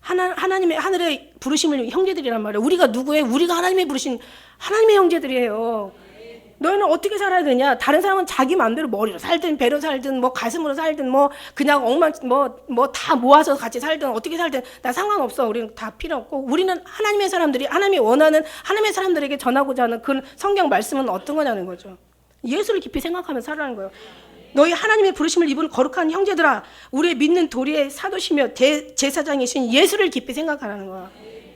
Speaker 1: 하나님의 하늘의 부르심을 형제들이란 말이야. 우리가 누구예요? 우리가 하나님의 부르신 하나님의 형제들이에요. 너희는 어떻게 살아야 되냐? 다른 사람은 자기 마음대로 머리로 살든 배로 살든 가슴으로 살든 그냥 다 모아서 같이 살든 어떻게 살든 나 상관없어. 우리는 다 필요 없고 우리는 하나님의 사람들이 하나님이 원하는 하나님의 사람들에게 전하고자 하는 그 성경 말씀은 어떤 거냐는 거죠. 예수를 깊이 생각하며 살아가는 거예요. 너희 하나님의 부르심을 입은 거룩한 형제들아, 우리의 믿는 도리의 사도시며 제사장이신 예수를 깊이 생각하라는 거야.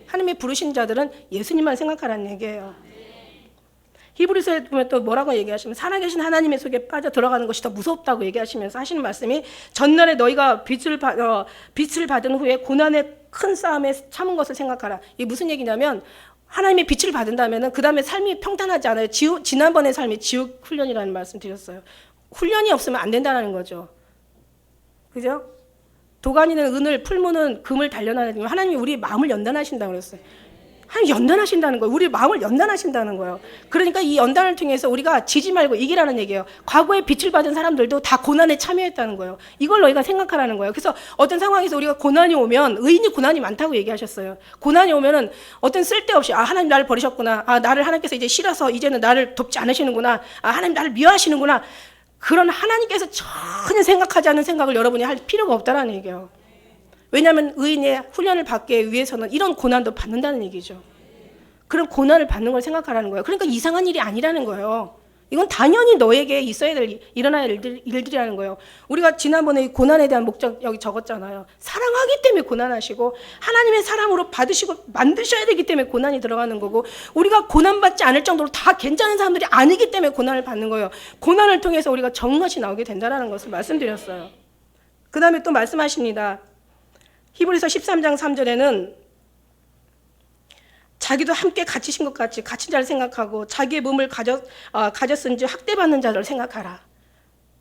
Speaker 1: 하나님의 부르신 자들은 예수님만 생각하라는 얘기예요. 히브리서에 보면 또 뭐라고 얘기하시면 살아계신 하나님의 속에 빠져 들어가는 것이 더 무섭다고 얘기하시면서 하시는 말씀이 전날에 너희가 빛을 받은 후에 고난의 큰 싸움에 참은 것을 생각하라. 이게 무슨 얘기냐면 하나님의 빛을 받은다면은 그 다음에 삶이 평탄하지 않아요. 지난번의 삶이 지옥 훈련이라는 말씀 드렸어요. 훈련이 없으면 안 된다는 거죠. 그죠? 도가니는 은을, 풀무는 금을 단련하는 거. 하나님이 우리 마음을 연단하신다고 그랬어요. 하나님 연단하신다는 거예요. 우리 마음을 연단하신다는 거예요. 그러니까 이 연단을 통해서 우리가 지지 말고 이기라는 얘기예요. 과거에 빛을 받은 사람들도 다 고난에 참여했다는 거예요. 이걸 너희가 생각하라는 거예요. 그래서 어떤 상황에서 우리가 고난이 오면, 의인이 고난이 많다고 얘기하셨어요. 고난이 오면은 어떤 쓸데없이 하나님 나를 버리셨구나. 나를 하나님께서 이제 싫어서 이제는 나를 돕지 않으시는구나. 하나님 나를 미워하시는구나. 그런 하나님께서 전혀 생각하지 않는 생각을 여러분이 할 필요가 없다는 얘기예요. 왜냐하면 의인의 훈련을 받기 위해서는 이런 고난도 받는다는 얘기죠. 그런 고난을 받는 걸 생각하라는 거예요. 그러니까 이상한 일이 아니라는 거예요. 이건 당연히 너에게 있어야 될, 일어나야 할 일들이라는 거예요. 우리가 지난번에 고난에 대한 목적 여기 적었잖아요. 사랑하기 때문에 고난하시고 하나님의 사랑으로 받으시고 만드셔야 되기 때문에 고난이 들어가는 거고, 우리가 고난받지 않을 정도로 다 괜찮은 사람들이 아니기 때문에 고난을 받는 거예요. 고난을 통해서 우리가 정것이 나오게 된다는 것을 말씀드렸어요. 그 다음에 또 말씀하십니다. 히브리서 13장 3절에는 자기도 함께 갇히신 것 같이 갇힌 자를 생각하고 자기의 몸을 가졌은지 학대받는 자를 생각하라.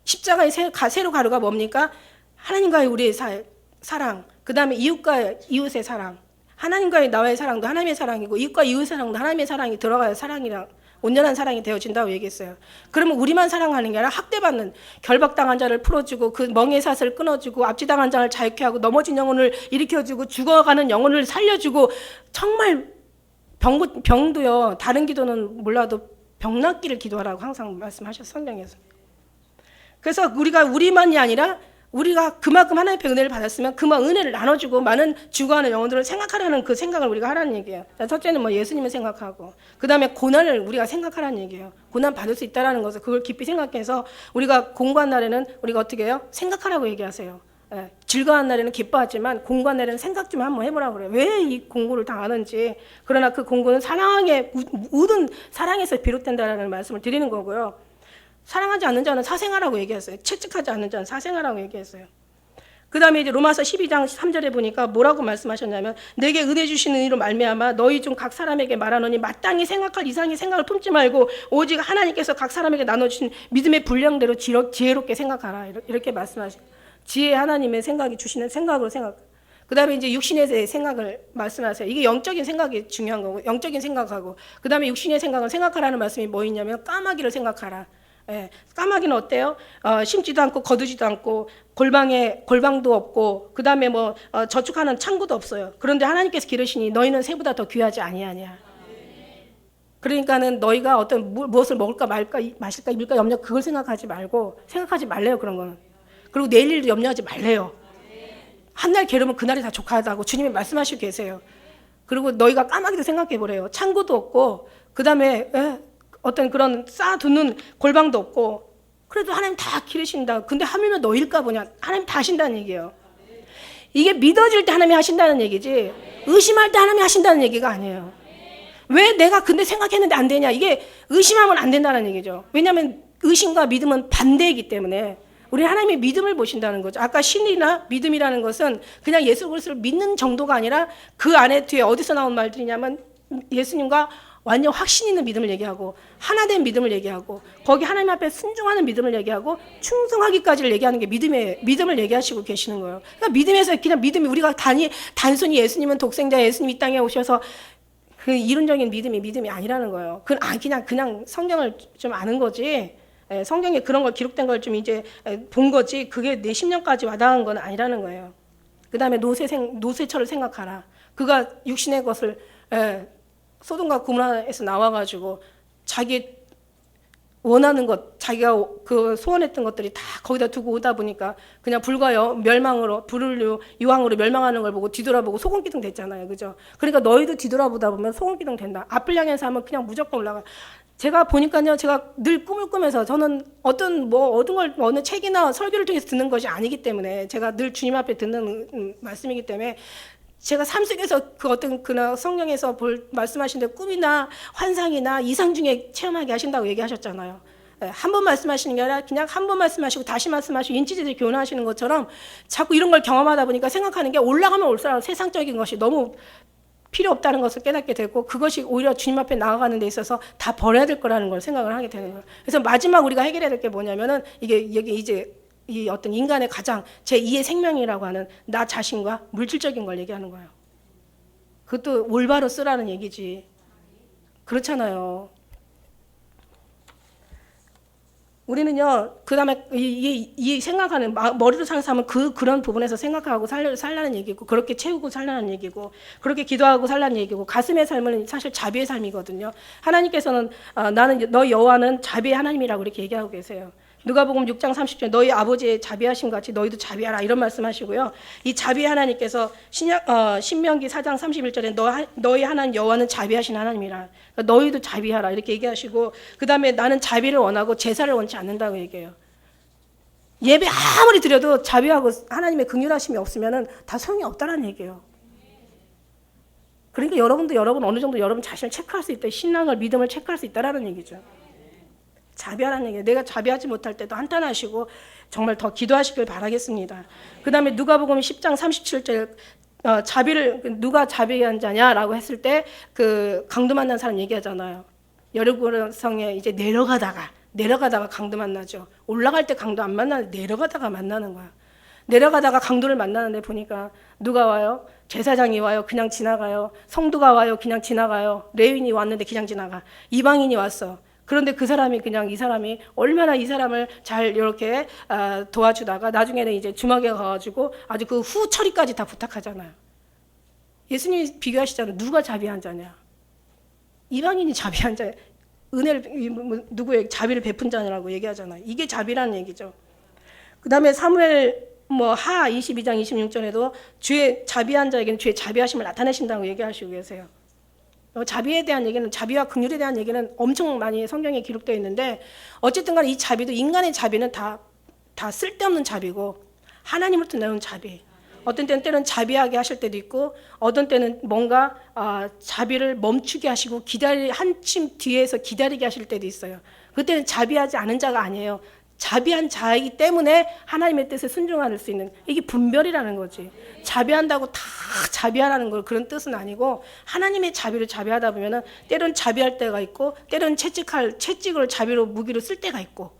Speaker 1: 십자가의 세로 가루가 뭡니까? 하나님과의 우리의 사랑, 그 다음에 이웃의 사랑, 하나님과의 나와의 사랑도 하나님의 사랑이고 이웃과 이웃의 사랑도 하나님의 사랑이 들어가야 사랑이랑 온전한 사랑이 되어진다고 얘기했어요. 그러면 우리만 사랑하는 게 아니라 학대받는, 결박당한 자를 풀어주고 그 멍에 삿을 끊어주고 압지당한 자를 자유케 하고 넘어진 영혼을 일으켜주고 죽어가는 영혼을 살려주고, 정말 병도요, 다른 기도는 몰라도 병 낫기를 기도하라고 항상 말씀하셨어요, 성경에서. 그래서 우리만이 아니라 우리가 그만큼 하나님의 은혜를 받았으면 그만큼 은혜를 나눠주고 많은 죽어가는 영혼들을 생각하라는 그 생각을 우리가 하라는 얘기예요. 첫째는 예수님을 생각하고, 그 다음에 고난을 우리가 생각하라는 얘기예요. 고난 받을 수 있다는 것을 그걸 깊이 생각해서 우리가 공부한 날에는 우리가 어떻게 해요? 생각하라고 얘기하세요. 즐거운 날에는 기뻐하지만 공부한 날에는 생각 좀 한번 해보라고 그래요. 왜 이 공부를 당하는지. 그러나 그 공부는 사랑에 모든 사랑에서 비롯된다라는 말씀을 드리는 거고요. 사랑하지 않는 자는 사생아라고 얘기했어요. 채찍하지 않는 자는 사생아라고 얘기했어요. 그 다음에 이제 로마서 12장 3절에 보니까 뭐라고 말씀하셨냐면, 내게 은혜 주시는 이로 말미암아 너희 중 각 사람에게 말하노니 마땅히 생각할 이상의 생각을 품지 말고 오직 하나님께서 각 사람에게 나눠주신 믿음의 분량대로 지혜롭게 생각하라. 이렇게 말씀하시고, 지혜 하나님의 생각이 주시는 생각으로 그 다음에 이제 육신의 생각을 말씀하세요. 이게 영적인 생각이 중요한 거고, 영적인 생각하고, 그 다음에 육신의 생각을 생각하라는 말씀이 뭐 있냐면 까마귀를 생각하라. 까마귀는 어때요? 심지도 않고 거두지도 않고 골방도 없고, 그 다음에 저축하는 창구도 없어요. 그런데 하나님께서 기르시니 너희는 새보다 더 귀하지 아니하냐. 그러니까는 너희가 어떤 무엇을 먹을까 말까 마실까 입을까 염려, 그걸 생각하지 말래요. 그런 거는. 그리고 내일 일도 염려하지 말래요. 한 날 게으르면 그날이 다 족하다고 주님이 말씀하시고 계세요. 그리고 너희가 까마귀도 생각해 보래요. 창고도 없고, 그 다음에 어떤 그런 쌓아두는 골방도 없고, 그래도 하나님 다 기르신다. 근데 하물며 너일까 보냐. 하나님 다 하신다는 얘기예요. 이게 믿어질 때 하나님이 하신다는 얘기지, 의심할 때 하나님이 하신다는 얘기가 아니에요. 왜 내가 근데 생각했는데 안 되냐. 이게 의심하면 안 된다는 얘기죠. 왜냐하면 의심과 믿음은 반대이기 때문에 우리는 하나님의 믿음을 보신다는 거죠. 아까 신이나 믿음이라는 것은 그냥 예수 그리스도를 믿는 정도가 아니라 그 안에 뒤에 어디서 나온 말들이냐면 예수님과 완전 확신 있는 믿음을 얘기하고, 하나된 믿음을 얘기하고, 거기 하나님 앞에 순종하는 믿음을 얘기하고, 충성하기까지를 얘기하는 게 믿음을 얘기하시고 계시는 거예요. 그러니까 믿음에서 그냥 믿음이, 우리가 단순히 예수님은 독생자, 예수님 이 땅에 오셔서 그 이론적인 믿음이 아니라는 거예요. 그냥 성경을 좀 아는 거지, 성경에 그런 걸 기록된 걸 좀 이제 본 거지, 그게 내 10년까지 와닿은 건 아니라는 거예요. 그 다음에 노새처를 생각하라. 그가 육신의 것을 소돔과 고모라에서 나와가지고 자기 원하는 것, 자기가 그 소원했던 것들이 다 거기다 두고 오다 보니까 그냥 불과 불을 유황으로 멸망하는 걸 보고 뒤돌아보고 소금기둥 됐잖아요. 그죠? 그러니까 너희도 뒤돌아보다 보면 소금기둥 된다. 앞을 향해서 하면 그냥 무조건 올라가. 제가 보니까요, 제가 늘 꿈을 꾸면서, 저는 어떤 걸 어느 책이나 설교를 통해서 듣는 것이 아니기 때문에, 제가 늘 주님 앞에 듣는 말씀이기 때문에, 제가 삶 속에서 그 어떤 성경에서 말씀하신 데 꿈이나 환상이나 이상 중에 체험하게 하신다고 얘기하셨잖아요. 한 번 말씀하시는 게 아니라 그냥 한 번 말씀하시고 다시 말씀하시고 인치들이 교훈하시는 것처럼 자꾸 이런 걸 경험하다 보니까 생각하는 게 올라가면 올수록 세상적인 것이 너무 필요 없다는 것을 깨닫게 되고 그것이 오히려 주님 앞에 나아가는 데 있어서 다 버려야 될 거라는 걸 생각을 하게 되는 거예요. 그래서 마지막 우리가 해결해야 될 게 뭐냐면은 이게 여기 이제 이 어떤 인간의 가장 제2의 생명이라고 하는 나 자신과 물질적인 걸 얘기하는 거예요. 그것도 올바로 쓰라는 얘기지. 그렇잖아요. 우리는요, 그 다음에 이 생각하는, 머리로 사는 삶은 그런 부분에서 생각하고 살라는 얘기고, 그렇게 채우고 살라는 얘기고, 그렇게 기도하고 살라는 얘기고, 가슴의 삶은 사실 자비의 삶이거든요. 하나님께서는, 나는, 너 여호와는 자비의 하나님이라고 이렇게 얘기하고 계세요. 누가복음 6장 30절 너희 아버지의 자비하심 같이 너희도 자비하라 이런 말씀하시고요. 이 자비의 하나님께서 신명기 4장 31절에 너희 하나님 여호와는 자비하신 하나님이라 그러니까 너희도 자비하라 이렇게 얘기하시고 그 다음에 나는 자비를 원하고 제사를 원치 않는다고 얘기해요. 예배 아무리 드려도 자비하고 하나님의 긍휼하심이 없으면 다 소용이 없다는 얘기예요. 그러니까 여러분도 어느 정도 여러분 자신을 체크할 수 있다. 신앙을 믿음을 체크할 수 있다라는 얘기죠. 자비하라는 얘기예요. 내가 자비하지 못할 때도 한탄하시고 정말 더 기도하시길 바라겠습니다. 그 다음에 누가복음 10장 37절 자비를 누가 자비한 자냐라고 했을 때 그 강도 만난 사람 얘기하잖아요. 여리고성에 이제 내려가다가 강도 만나죠. 올라갈 때 강도 안 만나는데 내려가다가 만나는 거야. 내려가다가 강도를 만나는데 보니까 누가 와요? 제사장이 와요. 그냥 지나가요. 성도가 와요. 그냥 지나가요. 레위인이 왔는데 그냥 지나가. 이방인이 왔어. 그런데 그 사람이 그냥 이 사람이 얼마나 이 사람을 잘 이렇게 도와주다가 나중에는 이제 주막에 가가지고 아주 그 후 처리까지 다 부탁하잖아요. 예수님이 비교하시잖아요. 누가 자비한 자냐? 이방인이 자비한 자, 은혜를 누구의 자비를 베푼 자냐라고 얘기하잖아요. 이게 자비라는 얘기죠. 그 다음에 사무엘 하 22장 26절에도 주의 자비한 자에게는 주의 자비하심을 나타내신다고 얘기하시고 계세요. 자비에 대한 얘기는 자비와 긍휼에 대한 얘기는 엄청 많이 성경에 기록되어 있는데 어쨌든 간에 이 자비도 인간의 자비는 다 쓸데없는 자비고 하나님으로부터 나온 자비. 어떤 때는 자비하게 하실 때도 있고 어떤 때는 뭔가 자비를 멈추게 하시고 한침 뒤에서 기다리게 하실 때도 있어요. 그때는 자비하지 않은 자가 아니에요. 자비한 자이기 때문에 하나님의 뜻에 순종할 수 있는 이게 분별이라는 거지. 자비한다고 다 자비하라는 걸 그런 뜻은 아니고 하나님의 자비를 자비하다 보면은 때론 자비할 때가 있고 때론 채찍을 자비로 무기로 쓸 때가 있고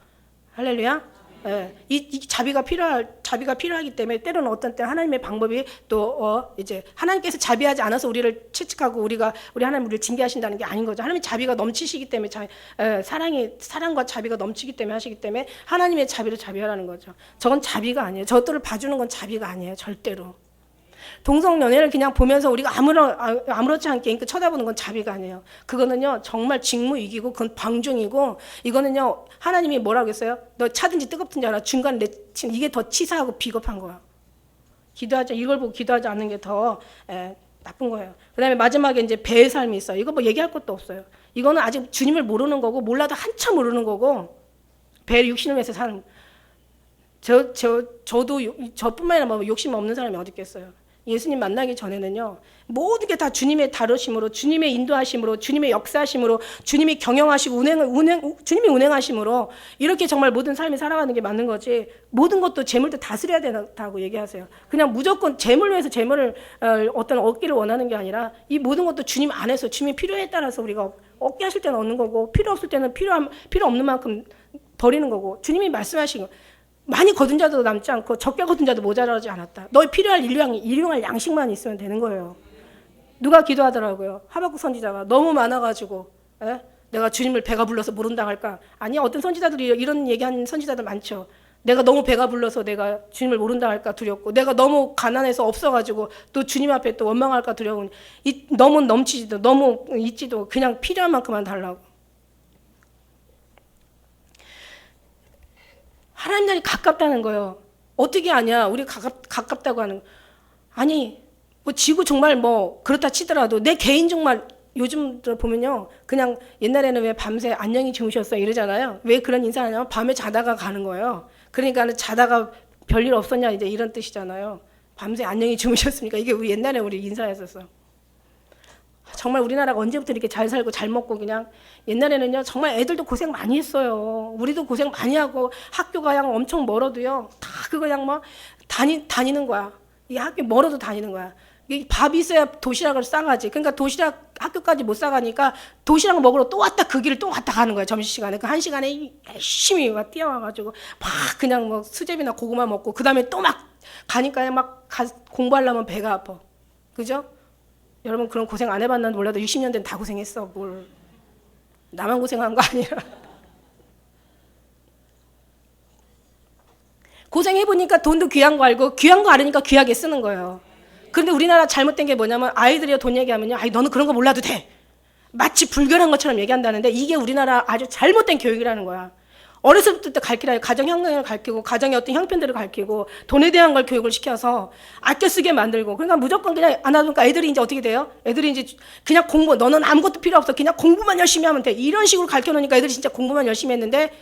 Speaker 1: 할렐루야. 예, 이 자비가 필요하기 때문에 때로는 어떤 때 하나님의 방법이 또 이제 하나님께서 자비하지 않아서 우리를 채찍하고 우리 하나님 우리를 징계하신다는 게 아닌 거죠. 하나님 자비가 넘치시기 때문에 사랑과 자비가 넘치기 때문에 하시기 때문에 하나님의 자비를 자비하라는 거죠. 저건 자비가 아니에요. 저들을 봐주는 건 자비가 아니에요. 절대로. 동성연애를 그냥 보면서 우리가 아무렇지 않게 쳐다보는 건 자비가 아니에요. 그거는요 정말 직무이기고 그건 방종이고 이거는요 하나님이 뭐라고 했어요? 너 차든지 뜨겁든지 알아. 중간에 내치는 이게 더 치사하고 비겁한 거야. 이걸 보고 기도하지 않는 게 더 나쁜 거예요. 그 다음에 마지막에 이제 배의 삶이 있어요. 이거 뭐 얘기할 것도 없어요. 이거는 아직 주님을 모르는 거고 몰라도 한참 모르는 거고 배를 육신을 위해서 사는 저도 저뿐만 아니라 뭐 욕심 없는 사람이 어디 있겠어요. 예수님 만나기 전에는요 모든 게 다 주님의 다루심으로 주님의 인도하심으로 주님의 역사하심으로 주님이 경영하시고 주님이 운행하심으로 이렇게 정말 모든 삶이 살아가는 게 맞는 거지 모든 것도 재물도 다스려야 된다고 얘기하세요. 그냥 무조건 재물을 위해서 재물을 어떤 얻기를 원하는 게 아니라 이 모든 것도 주님 안에서 주님의 필요에 따라서 우리가 얻게 하실 때는 얻는 거고 필요 없을 때는 필요 없는 만큼 버리는 거고 주님이 말씀하신 거 많이 거둔 자도 남지 않고 적게 거둔 자도 모자라지 않았다. 너희 필요할 일용할 양식만 있으면 되는 거예요. 누가 기도하더라고요. 하박국 선지자가 너무 많아가지고 내가 주님을 배가 불러서 모른다 할까? 아니 어떤 선지자들이 이런 얘기하는 선지자들 많죠. 내가 너무 배가 불러서 내가 주님을 모른다 할까 두렵고 내가 너무 가난해서 없어가지고 또 주님 앞에 또 원망할까 두려운 너무 넘치지도 너무 있지도 그냥 필요한 만큼만 달라고. 하나님 나라에 가깝다는 거예요. 어떻게 아냐? 우리 가깝다고 하는 거. 아니 뭐 지구 정말 뭐 그렇다 치더라도 내 개인 정말 요즘 보면요 그냥 옛날에는 왜 밤새 안녕히 주무셨어요 이러잖아요. 왜 그런 인사하냐면 밤에 자다가 가는 거예요. 그러니까 자다가 별일 없었냐 이제 이런 뜻이잖아요. 밤새 안녕히 주무셨습니까? 이게 옛날에 우리 인사였었어. 정말 우리나라가 언제부터 이렇게 잘 살고 잘 먹고 그냥 옛날에는요 정말 애들도 고생 많이 했어요. 우리도 고생 많이 하고 학교가 그냥 엄청 멀어도요 다 그거 그냥 뭐 다니는 거야. 이 학교 멀어도 다니는 거야. 밥이 있어야 도시락을 싸가지. 그러니까 도시락 학교까지 못 싸가니까 도시락 먹으러 또 왔다 그 길을 또 왔다 가는 거야. 점심시간에. 그 1시간에 열심히 막 뛰어와가지고 막 그냥 뭐 수제비나 고구마 먹고 그 다음에 또 막 가니까 막 공부하려면 배가 아파. 그죠? 여러분 그런 고생 안 해봤나 몰라도 60년대는 다 고생했어. 뭘 나만 고생한 거 아니라. 고생해보니까 돈도 귀한 거 알고 귀한 거 알으니까 귀하게 쓰는 거예요. 그런데 우리나라 잘못된 게 뭐냐면 아이들이 돈 얘기하면요. 아이 너는 그런 거 몰라도 돼. 마치 불결한 것처럼 얘기한다는데 이게 우리나라 아주 잘못된 교육이라는 거야. 어렸을 때 가르치라 가정 형성을 가르치고 가정의 어떤 형편들을 가르치고 돈에 대한 걸 교육을 시켜서 아껴 쓰게 만들고 그러니까 무조건 그냥 안 하니까 애들이 이제 어떻게 돼요? 애들이 이제 그냥 공부 너는 아무것도 필요 없어. 그냥 공부만 열심히 하면 돼. 이런 식으로 가르쳐 놓으니까 애들이 진짜 공부만 열심히 했는데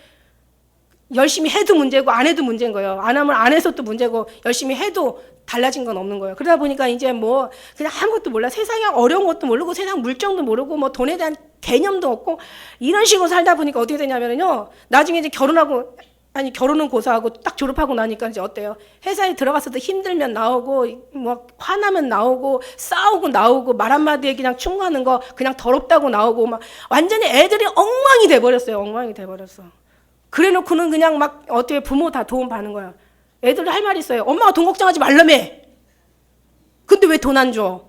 Speaker 1: 열심히 해도 문제고 안 해도 문제인 거예요. 안 하면 안 해서 또 문제고 열심히 해도 달라진 건 없는 거예요. 그러다 보니까 이제 뭐 그냥 아무것도 몰라. 세상에 어려운 것도 모르고 세상 물정도 모르고 뭐 돈에 대한 개념도 없고 이런 식으로 살다 보니까 어떻게 되냐면요. 나중에 이제 결혼은 고사하고 딱 졸업하고 나니까 이제 어때요? 회사에 들어가서도 힘들면 나오고 뭐 화나면 나오고 싸우고 나오고 말 한마디에 그냥 충고하는 거 그냥 더럽다고 나오고 막 완전히 애들이 엉망이 돼버렸어요. 엉망이 돼버렸어. 그래 놓고는 그냥 막 어떻게 부모 다 도움 받는 거야. 애들 할 말 있어요. 엄마가 돈 걱정하지 말라며. 근데 왜 돈 안 줘?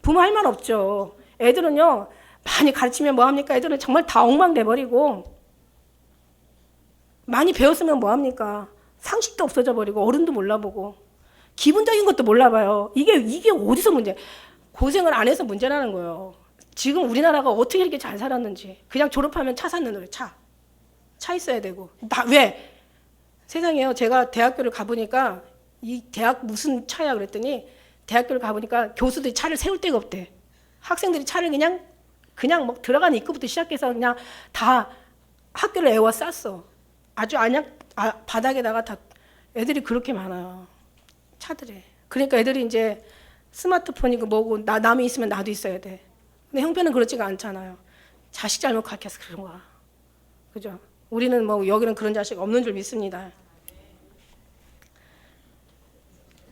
Speaker 1: 부모 할 말 없죠. 애들은요. 많이 가르치면 뭐합니까? 애들은 정말 다 엉망돼버리고 많이 배웠으면 뭐합니까? 상식도 없어져 버리고 어른도 몰라보고 기본적인 것도 몰라봐요. 이게 어디서 문제? 고생을 안 해서 문제라는 거예요. 지금 우리나라가 어떻게 이렇게 잘 살았는지. 그냥 졸업하면 차 샀는 거예요. 차 있어야 되고. 왜? 세상에요. 제가 대학교를 가보니까 이 대학 무슨 차야 그랬더니 대학교를 가보니까 교수들이 차를 세울 데가 없대. 학생들이 차를 그냥 뭐 들어가는 입구부터 시작해서 그냥 다 학교를 애워 쌌어. 아주 바닥에다가 다 애들이 그렇게 많아요. 차들이. 그러니까 애들이 이제 스마트폰이고 뭐고 남이 있으면 나도 있어야 돼. 근데 형편은 그렇지가 않잖아요. 자식 잘못 가르쳐서 그런 거야. 그죠? 우리는 뭐 여기는 그런 자식 없는 줄 믿습니다.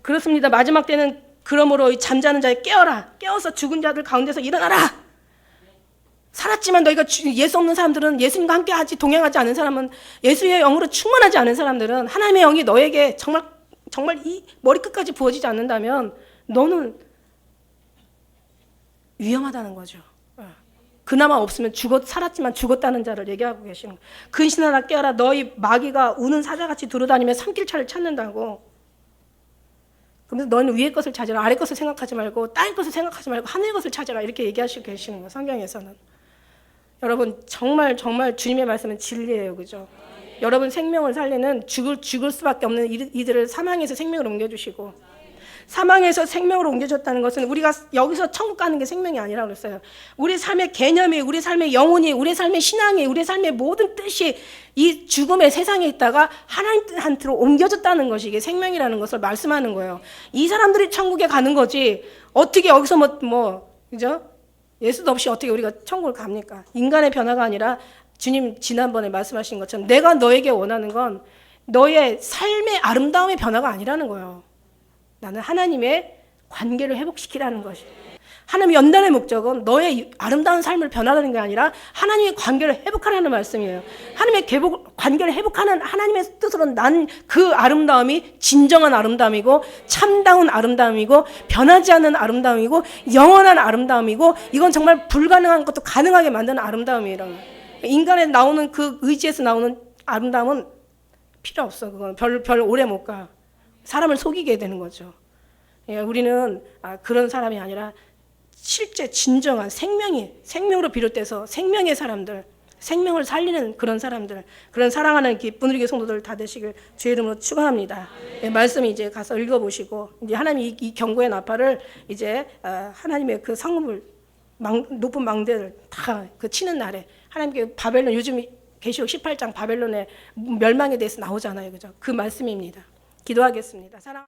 Speaker 1: 그렇습니다. 마지막 때는 그러므로 잠자는 자에 깨어라. 깨어서 죽은 자들 가운데서 일어나라. 살았지만 너희가 예수 없는 사람들은 예수님과 함께 동행하지 않은 사람은 예수의 영으로 충만하지 않은 사람들은 하나님의 영이 너에게 정말 이 머리끝까지 부어지지 않는다면 너는 위험하다는 거죠. 그나마 없으면 살았지만 죽었다는 자를 얘기하고 계시는 거예요. 근신하라 깨어라. 너희 마귀가 우는 사자같이 두루다니며 삼킬차를 찾는다고. 그러면서 너는 위의 것을 찾으라. 아래 것을 생각하지 말고 땅의 것을 생각하지 말고 하늘의 것을 찾으라. 이렇게 얘기하시고 계시는 거예요. 성경에서는. 여러분 정말 주님의 말씀은 진리예요. 그죠? 여러분 생명을 살리는 죽을 수밖에 없는 이들을 사망에서 생명으로 옮겨주시고 사망에서 생명으로 옮겨줬다는 것은 우리가 여기서 천국 가는 게 생명이 아니라고 그랬어요. 우리 삶의 개념이, 우리 삶의 영혼이, 우리 삶의 신앙이, 우리 삶의 모든 뜻이 이 죽음의 세상에 있다가 하나님한테로 옮겨졌다는 것이 이게 생명이라는 것을 말씀하는 거예요. 이 사람들이 천국에 가는 거지 어떻게 여기서 그죠? 예수도 없이 어떻게 우리가 천국을 갑니까? 인간의 변화가 아니라 주님 지난번에 말씀하신 것처럼 내가 너에게 원하는 건 너의 삶의 아름다움의 변화가 아니라는 거예요. 나는 하나님의 관계를 회복시키라는 것이. 하나님의 연단의 목적은 너의 아름다운 삶을 변화하는 게 아니라 하나님의 관계를 회복하라는 말씀이에요. 하나님의 관계를 회복하는 하나님의 뜻으로는 난 그 아름다움이 진정한 아름다움이고 참다운 아름다움이고 변하지 않는 아름다움이고 영원한 아름다움이고 이건 정말 불가능한 것도 가능하게 만드는 아름다움이라는 거예요. 인간에 나오는 그 의지에서 나오는 아름다움은 필요 없어. 그건 별 오래 못 가. 사람을 속이게 되는 거죠. 우리는 그런 사람이 아니라 실제 진정한 생명으로 비롯돼서 생명의 사람들, 생명을 살리는 그런 사람들, 그런 사랑하는 기쁨누리교 성도들 다 되시길 주의 이름으로 축원합니다. 말씀 이제 가서 읽어보시고 이제 하나님 이 경고의 나팔을 이제 하나님의 그 성읍을 높은 망대를 다 그 치는 날에 하나님께 바벨론 요즘 계시록 18장 바벨론의 멸망에 대해서 나오잖아요, 그죠? 그 말씀입니다. 기도하겠습니다. 사랑.